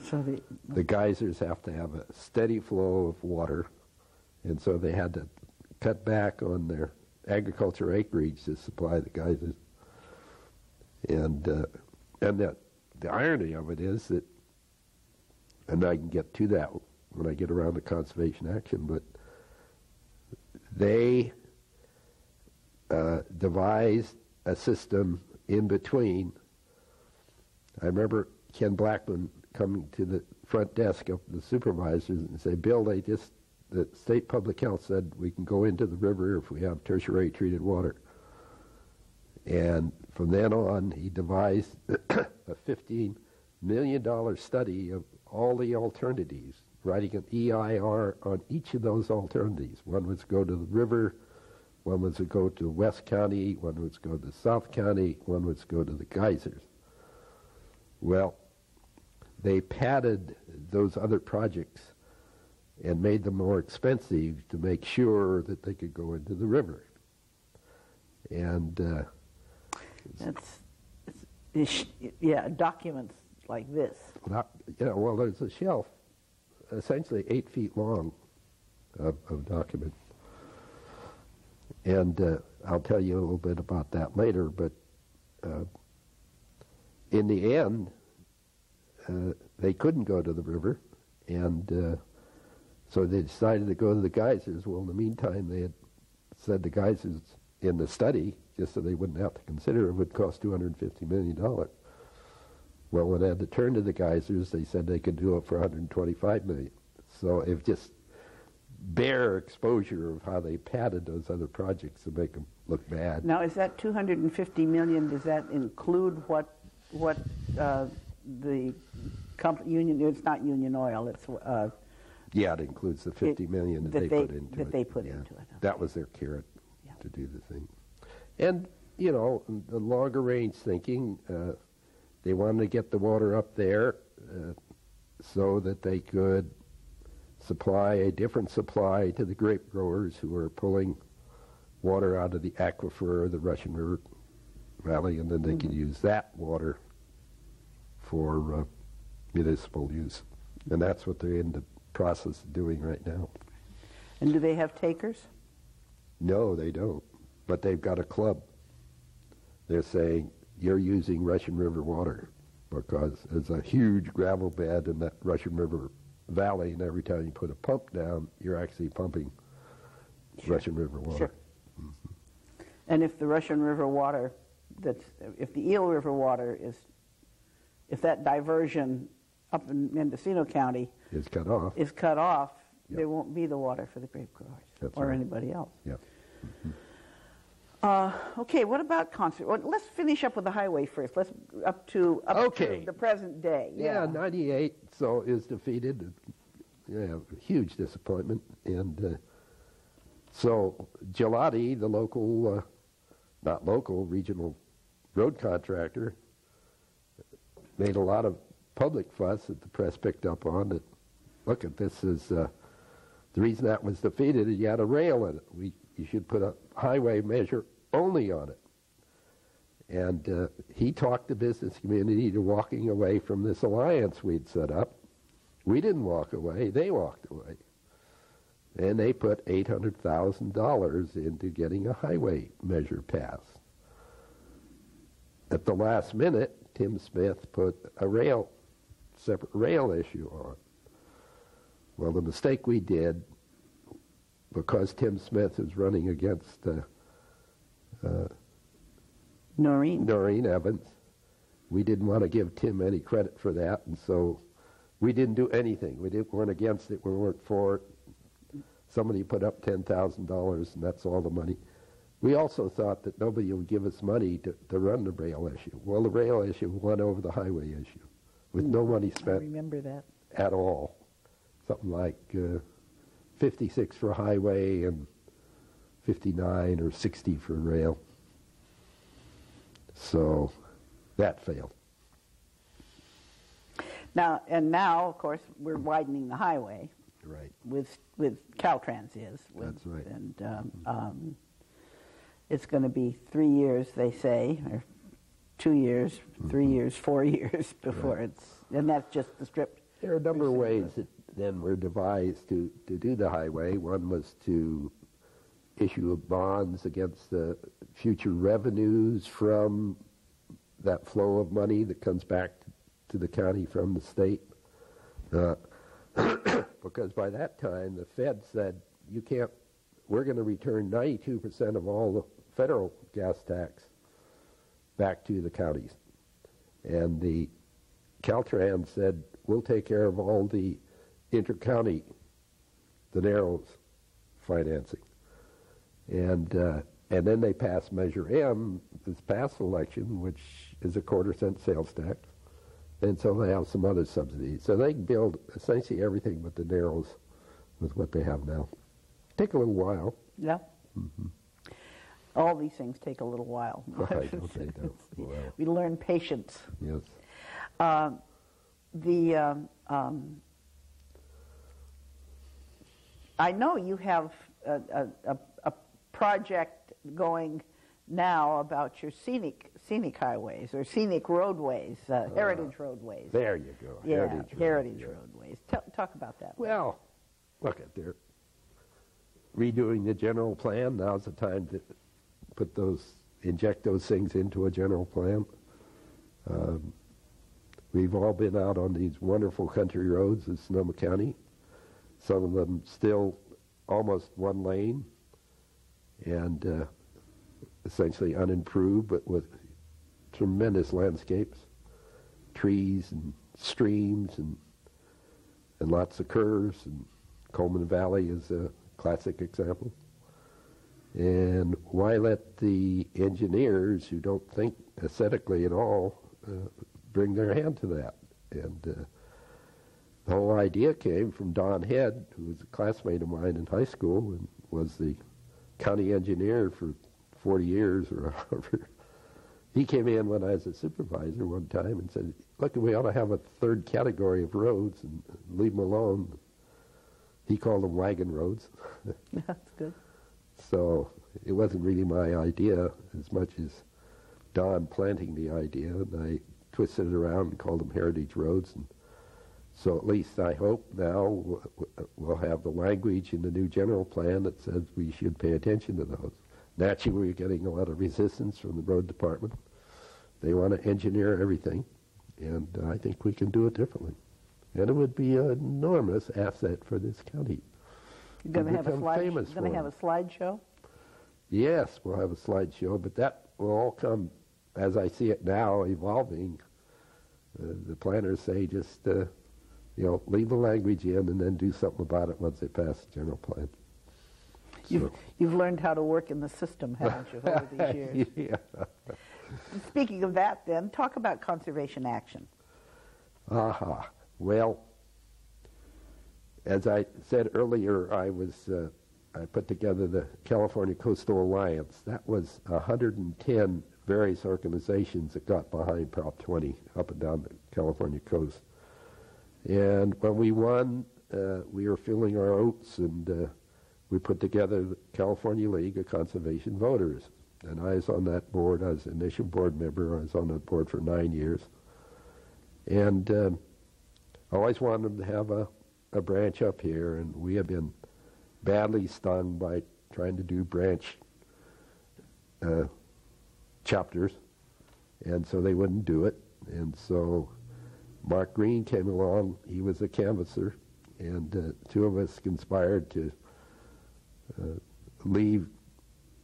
Speaker 1: So
Speaker 2: The geysers have to have a steady flow of water, and so they had to cut back on their agriculture acreage to supply the geysers. And the irony of it is that, and I can get to that when I get around to conservation action, but they devised a system in between. I remember Ken Blackman coming to the front desk of the supervisors and say, Bill, the state public health said we can go into the river if we have tertiary treated water. And from then on, he devised a $15 million study of all the alternatives, writing an EIR on each of those alternatives. One was to go to the river, one was to go to West County, one was to go to South County, one was to go to the geysers. Well, they padded those other projects and made them more expensive to make sure that they could go into the river. And
Speaker 1: documents like this.
Speaker 2: Well, there's a shelf, essentially 8 feet long, of documents. And I'll tell you a little bit about that later, but in the end, they couldn't go to the river, and so they decided to go to the geysers. Well, in the meantime, they had said the geysers in the study, just so they wouldn't have to consider it, would cost $250 million. Well, when they had to turn to the geysers, they said they could do it for $125 million. So it just bare exposure of how they padded those other projects to make them look bad.
Speaker 1: Now, is that $250 million? Does that include what the company union? It's not Union Oil. It's
Speaker 2: yeah, it includes the $50 million that they put into it.
Speaker 1: That they put into it. Okay.
Speaker 2: That was their carrot to do the thing. And the longer range thinking, they wanted to get the water up there so that they could supply a different supply to the grape growers who are pulling water out of the aquifer of the Russian River Valley, and then they could use that water for municipal use. And that's what they're in the process of doing right now.
Speaker 1: And do they have takers? No,
Speaker 2: they don't. But they've got a club. They're saying, you're using Russian River water because there's a huge gravel bed in that Russian River Valley, and every time you put a pump down, you're actually pumping Russian River water.
Speaker 1: Sure. Mm-hmm. And if the Russian River water, if the Eel River water if that diversion up in Mendocino County
Speaker 2: is cut off,
Speaker 1: yep, there won't be the water for the grape growers or anybody else.
Speaker 2: Yep. Mm-hmm.
Speaker 1: Okay, what about concert? Well, let's finish up with the highway first. Let's up to the present day.
Speaker 2: Yeah, 98. So is defeated. Yeah, huge disappointment. And so Gelati, the local, not local, regional road contractor, made a lot of public fuss that the press picked up on. That look at this is the reason that was defeated is you had a rail in it. You should put a highway measure only on it. And he talked the business community to walking away from this alliance we'd set up. We didn't walk away, they walked away. And they put $800,000 into getting a highway measure passed. At the last minute, Tim Smith put a separate rail issue on. Well, the mistake we did, because Tim Smith is running against Noreen Evans, we didn't want to give Tim any credit for that, and so we didn't do anything. We weren't against it, we weren't for it. Somebody put up $10,000, and that's all the money. We also thought that nobody would give us money to run the rail issue. Well, the rail issue won over the highway issue, with no money spent.
Speaker 1: I remember that.
Speaker 2: At all. Something like 56 for highway and 59 or 60 for rail. So that failed.
Speaker 1: Now, of course, we're widening the highway.
Speaker 2: Right.
Speaker 1: With Caltrans is.
Speaker 2: That's right.
Speaker 1: it's going to be 3 years, they say, or 2 years, 3 years, 4 years before it's, and that's just the strip.
Speaker 2: There are a number of ways that then were devised to do the highway. One was to issue bonds against the future revenues from that flow of money that comes back to the county from the state. Because by that time, the Fed said, you can't, we're going to return 92% of all the federal gas tax back to the counties. And the Caltrans said, we'll take care of all the intercounty, the Narrows financing. And then they passed Measure M, this past election, which is a 1/4-cent sales tax. And so they have some other subsidies. So they can build essentially everything but the Narrows with what they have now. Take a little while.
Speaker 1: Yeah.
Speaker 2: Mm-hmm.
Speaker 1: All these things take a little while.
Speaker 2: Right, don't they? Wow.
Speaker 1: We learn patience.
Speaker 2: Yes.
Speaker 1: I know you have a project going now about your scenic highways or scenic roadways, heritage roadways.
Speaker 2: There you go.
Speaker 1: Yeah, heritage
Speaker 2: yeah.
Speaker 1: roadways. Talk about that.
Speaker 2: Well, look at they're redoing the general plan. Now's the time to inject those things into a general plan. We've all been out on these wonderful country roads in Sonoma County. Some of them still almost one lane and essentially unimproved, but with tremendous landscapes, trees and streams and lots of curves. And Coleman Valley is a classic example. And why let the engineers who don't think aesthetically at all bring their hand to that? And the whole idea came from Don Head, who was a classmate of mine in high school and was the county engineer for 40 years or however. He came in when I was a supervisor one time and said, look, we ought to have a third category of roads and leave them alone. He called them wagon roads.
Speaker 1: That's good.
Speaker 2: So it wasn't really my idea as much as Don planting the idea, and I twisted it around and called them heritage roads. And so at least I hope now we'll have the language in the new general plan that says we should pay attention to those. Naturally, we're getting a lot of resistance from the road department. They want to engineer everything, and I think we can do it differently. And it would be an enormous asset for this county.
Speaker 1: You're going to have a slideshow? Yes,
Speaker 2: we'll have a slideshow, but that will all come, as I see it now, evolving. The planners say just, leave the language in and then do something about it once they pass the general plan.
Speaker 1: You've learned how to work in the system, haven't you, over these years?
Speaker 2: Yeah.
Speaker 1: Speaking of that, then, talk about conservation action.
Speaker 2: Aha. Well, as I said earlier, I put together the California Coastal Alliance. That was 110 various organizations that got behind Prop 20 up and down the California coast. And when we won, we were filling our oats, and we put together the California League of Conservation Voters. And I was on that board. I was an initial board member. I was on that board for 9 years. And I always wanted them to have a branch up here, and we have been badly stung by trying to do branch chapters, and so they wouldn't do it. And so Mark Green came along. He was a canvasser, and two of us conspired to leave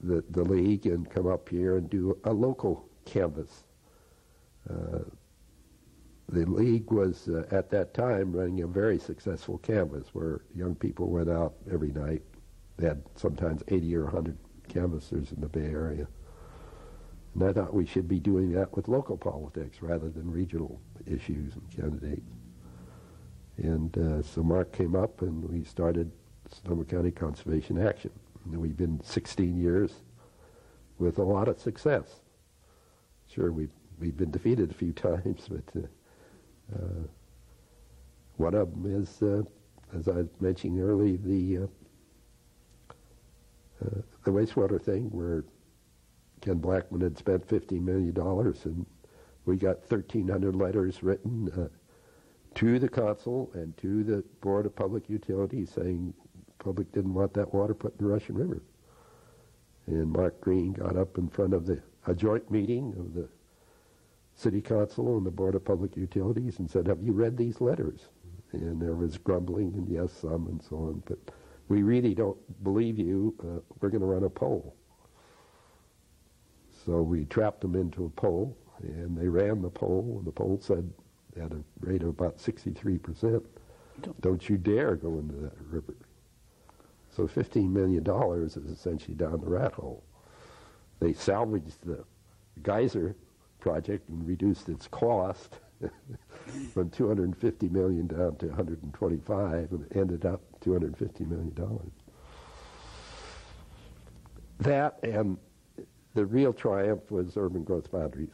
Speaker 2: the league and come up here and do a local canvas. The league was, at that time, running a very successful canvas where young people went out every night. They had sometimes 80 or 100 canvassers in the Bay Area. And I thought we should be doing that with local politics rather than regional issues and candidates. And so Mark came up and we started Sonoma County Conservation Action. And we've been 16 years with a lot of success. Sure, we've been defeated a few times, but one of them is, as I was mentioning earlier, the wastewater thing, where Ken Blackman had spent $15 million, and we got 1,300 letters written to the council and to the Board of Public Utilities saying the public didn't want that water put in the Russian River. And Mark Green got up in front of a joint meeting of the City Council and the Board of Public Utilities and said, have you read these letters? And there was grumbling and yes, some and so on, but we really don't believe you. We're going to run a poll. So we trapped them into a poll, and they ran the poll, and the poll said at a rate of about 63%, don't you dare go into that river. So $15 million is essentially down the rat hole. They salvaged the geyser project and reduced its cost from $250 million down to $125, and it ended up $250 million. That, and the real triumph was urban growth boundaries.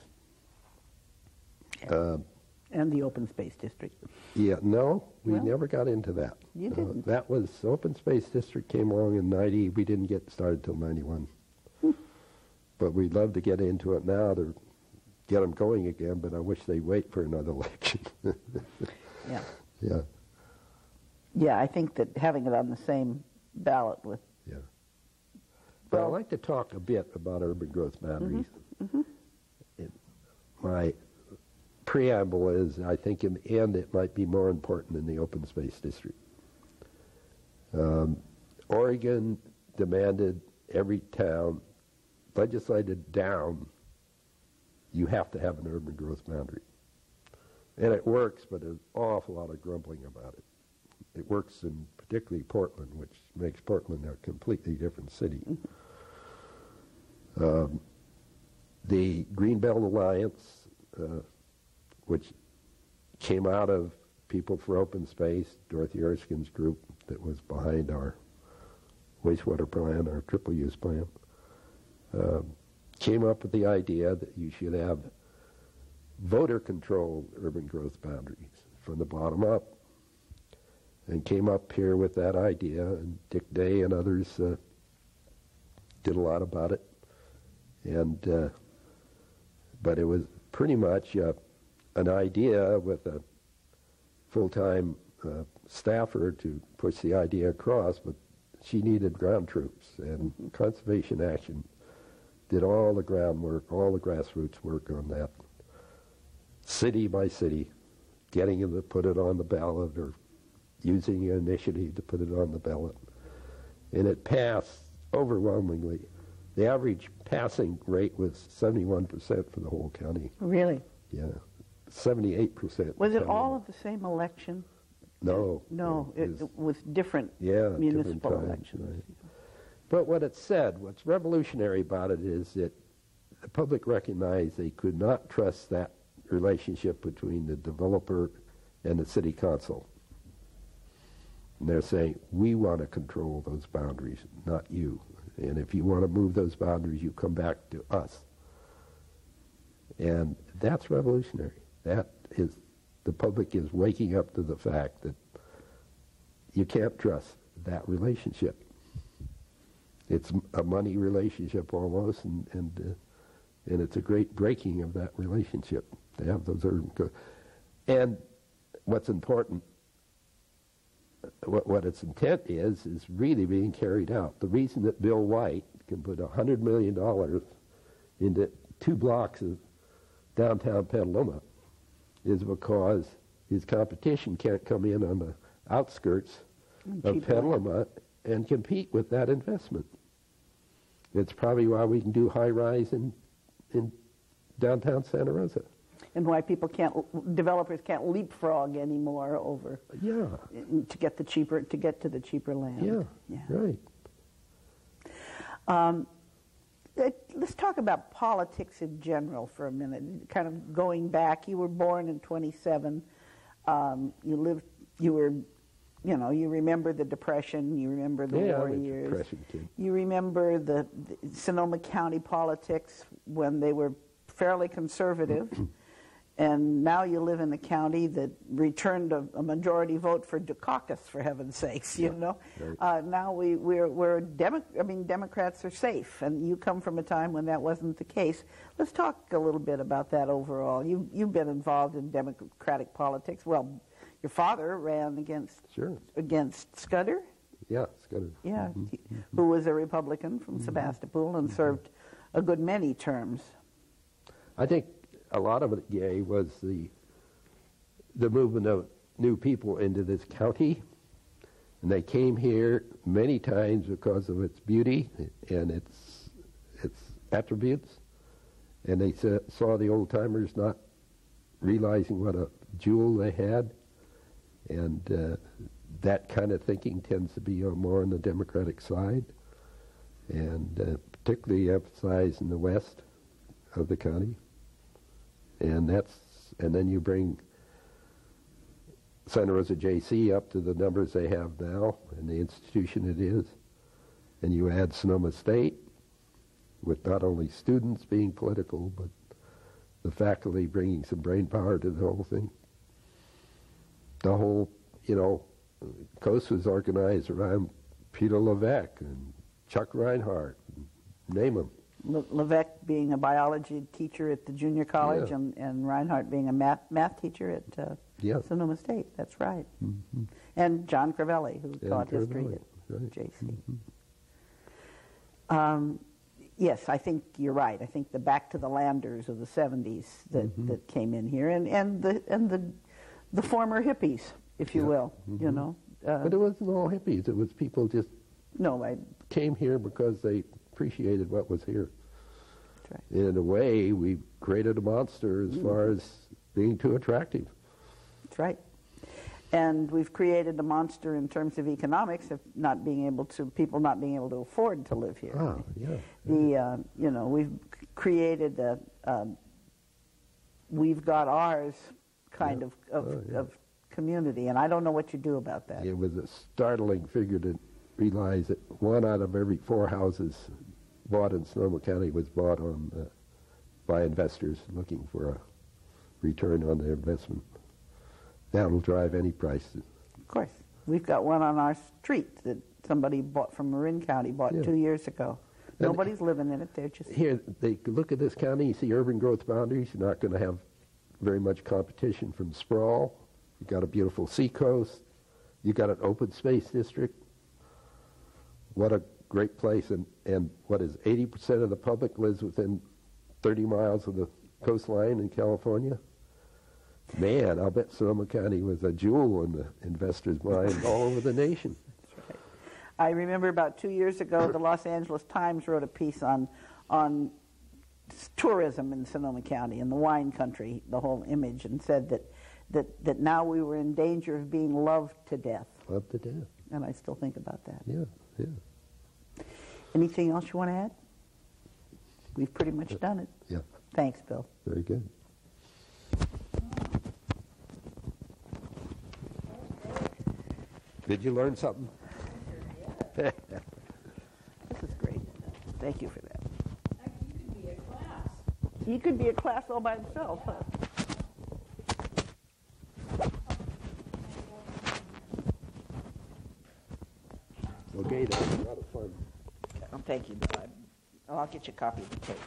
Speaker 1: And the open space district.
Speaker 2: Yeah, no, we
Speaker 1: Well,
Speaker 2: never got into that.
Speaker 1: You didn't.
Speaker 2: That was, open space district came along in 90. We didn't get started till 91. But we'd love to get into it now to get them going again, but I wish they'd wait for another election.
Speaker 1: Yeah.
Speaker 2: Yeah,
Speaker 1: Yeah, I think that having it on the same ballot with,
Speaker 2: yeah. But I'd
Speaker 1: Well-
Speaker 2: like to talk a bit about urban growth boundaries. My preamble is, I think in the end it might be more important than the open space district. Oregon demanded every town, legislated down, you have to have an urban growth boundary. And it works, but there's an awful lot of grumbling about it. It works in particularly Portland, which makes Portland a completely different city. The Greenbelt Alliance, which came out of People for Open Space, Dorothy Erskine's group that was behind our wastewater plan, our triple use plan, came up with the idea that you should have voter-controlled urban growth boundaries from the bottom up, and came up here with that idea, and Dick Day and others did a lot about it. And but it was pretty much an idea with a full-time staffer to push the idea across, but she needed ground troops, and Conservation Action did all the groundwork, all the grassroots work on that, city by city, getting them to put it on the ballot or using an initiative to put it on the ballot. And it passed overwhelmingly. The average passing rate was 71% for the whole county.
Speaker 1: really.
Speaker 2: Yeah, 78%.
Speaker 1: Was it all of the same election?
Speaker 2: No.
Speaker 1: No, it was different
Speaker 2: Yeah,
Speaker 1: municipal
Speaker 2: different times,
Speaker 1: elections.
Speaker 2: right. But what it said, what's revolutionary about it is that the public recognized they could not trust that relationship between the developer and the city council. And they're saying, we want to control those boundaries, not you. And if you want to move those boundaries, you come back to us. And that's revolutionary. That is, the public is waking up to the fact that you can't trust that relationship. It's a money relationship almost, and it's a great breaking of that relationship to have those urban. And what's important, what its intent is really being carried out. The reason that Bill White can put $100 million into 2 blocks of downtown Petaluma is because his competition can't come in on the outskirts of Petaluma and compete with that investment. It's probably why we can do high-rise in downtown Santa Rosa.
Speaker 1: And why developers can't leapfrog anymore over to get to the cheaper land.
Speaker 2: Yeah. Right.
Speaker 1: Let's talk about politics in general for a minute. Kind of going back, you were born in 27. You remember the Depression. You remember the war years.
Speaker 2: Depression kid.
Speaker 1: You remember the Sonoma County politics when they were fairly conservative. And now you live in a county that returned a majority vote for Dukakis, for heaven's sakes, you know.
Speaker 2: Right.
Speaker 1: Now Democrats are safe, and you come from a time when that wasn't the case. Let's talk a little bit about that overall. You've been involved in Democratic politics. Well, your father ran against Scudder.
Speaker 2: Yeah, Scudder.
Speaker 1: Yeah, who was a Republican from Sebastopol and served a good many terms.
Speaker 2: I think a lot of it, Gay, was the movement of new people into this county, and they came here many times because of its beauty and its attributes, and they saw the old timers not realizing what a jewel they had, and that kind of thinking tends to be more on the Democratic side, and particularly emphasized in the west of the county. And then you bring Santa Rosa JC up to the numbers they have now and the institution it is, and you add Sonoma State with not only students being political, but the faculty bringing some brain power to the whole thing. The whole, coast was organized around Peter Levesque and Chuck Reinhardt, name them.
Speaker 1: Levesque being a biology teacher at the junior college, and Reinhardt being a math teacher at Sonoma State. That's right. Mm-hmm. And John Crivelli, who taught history at JC. Mm-hmm. Yes, I think you're right. I think the back to the landers of the 70s that came in here, and the former hippies, if you will,
Speaker 2: but it wasn't all hippies. It was people just came here because they appreciated what was here.
Speaker 1: That's right.
Speaker 2: In a way, we created a monster as far as being too attractive.
Speaker 1: That's right. And we've created a monster in terms of economics of people not being able to afford to live here.
Speaker 2: Ah, yeah.
Speaker 1: We've created we've got ours kind of community, and I don't know what you do about that.
Speaker 2: It was a startling figure to realize that 1 out of every 4 houses bought in Sonoma County was bought by investors looking for a return on their investment. That'll drive any price.
Speaker 1: Of course. We've got one on our street that somebody bought from Marin County, 2 years ago. And nobody's living in it. They're just...
Speaker 2: Here, they look at this county, you see urban growth boundaries. You're not going to have very much competition from sprawl. You've got a beautiful seacoast. You've got an open space district. What a great place. And what is 80% of the public lives within 30 miles of the coastline in California? Man, I'll bet Sonoma County was a jewel in the investor's mind all over the nation.
Speaker 1: That's right. I remember about 2 years ago, the Los Angeles Times wrote a piece on tourism in Sonoma County, in the wine country, the whole image, and said that now we were in danger of being loved to death.
Speaker 2: Loved to death.
Speaker 1: And I still think about that.
Speaker 2: Yeah.
Speaker 1: Anything else you want to add? We've pretty much done it.
Speaker 2: Yeah.
Speaker 1: Thanks, Bill.
Speaker 2: Very good. Did you learn something?
Speaker 1: This is great. Thank you for that.
Speaker 3: You could be a class.
Speaker 1: He could be a class all by himself, huh?
Speaker 2: Okay, that was a lot of fun.
Speaker 1: Oh, thank you, Bill. I'll get you a copy of the tape.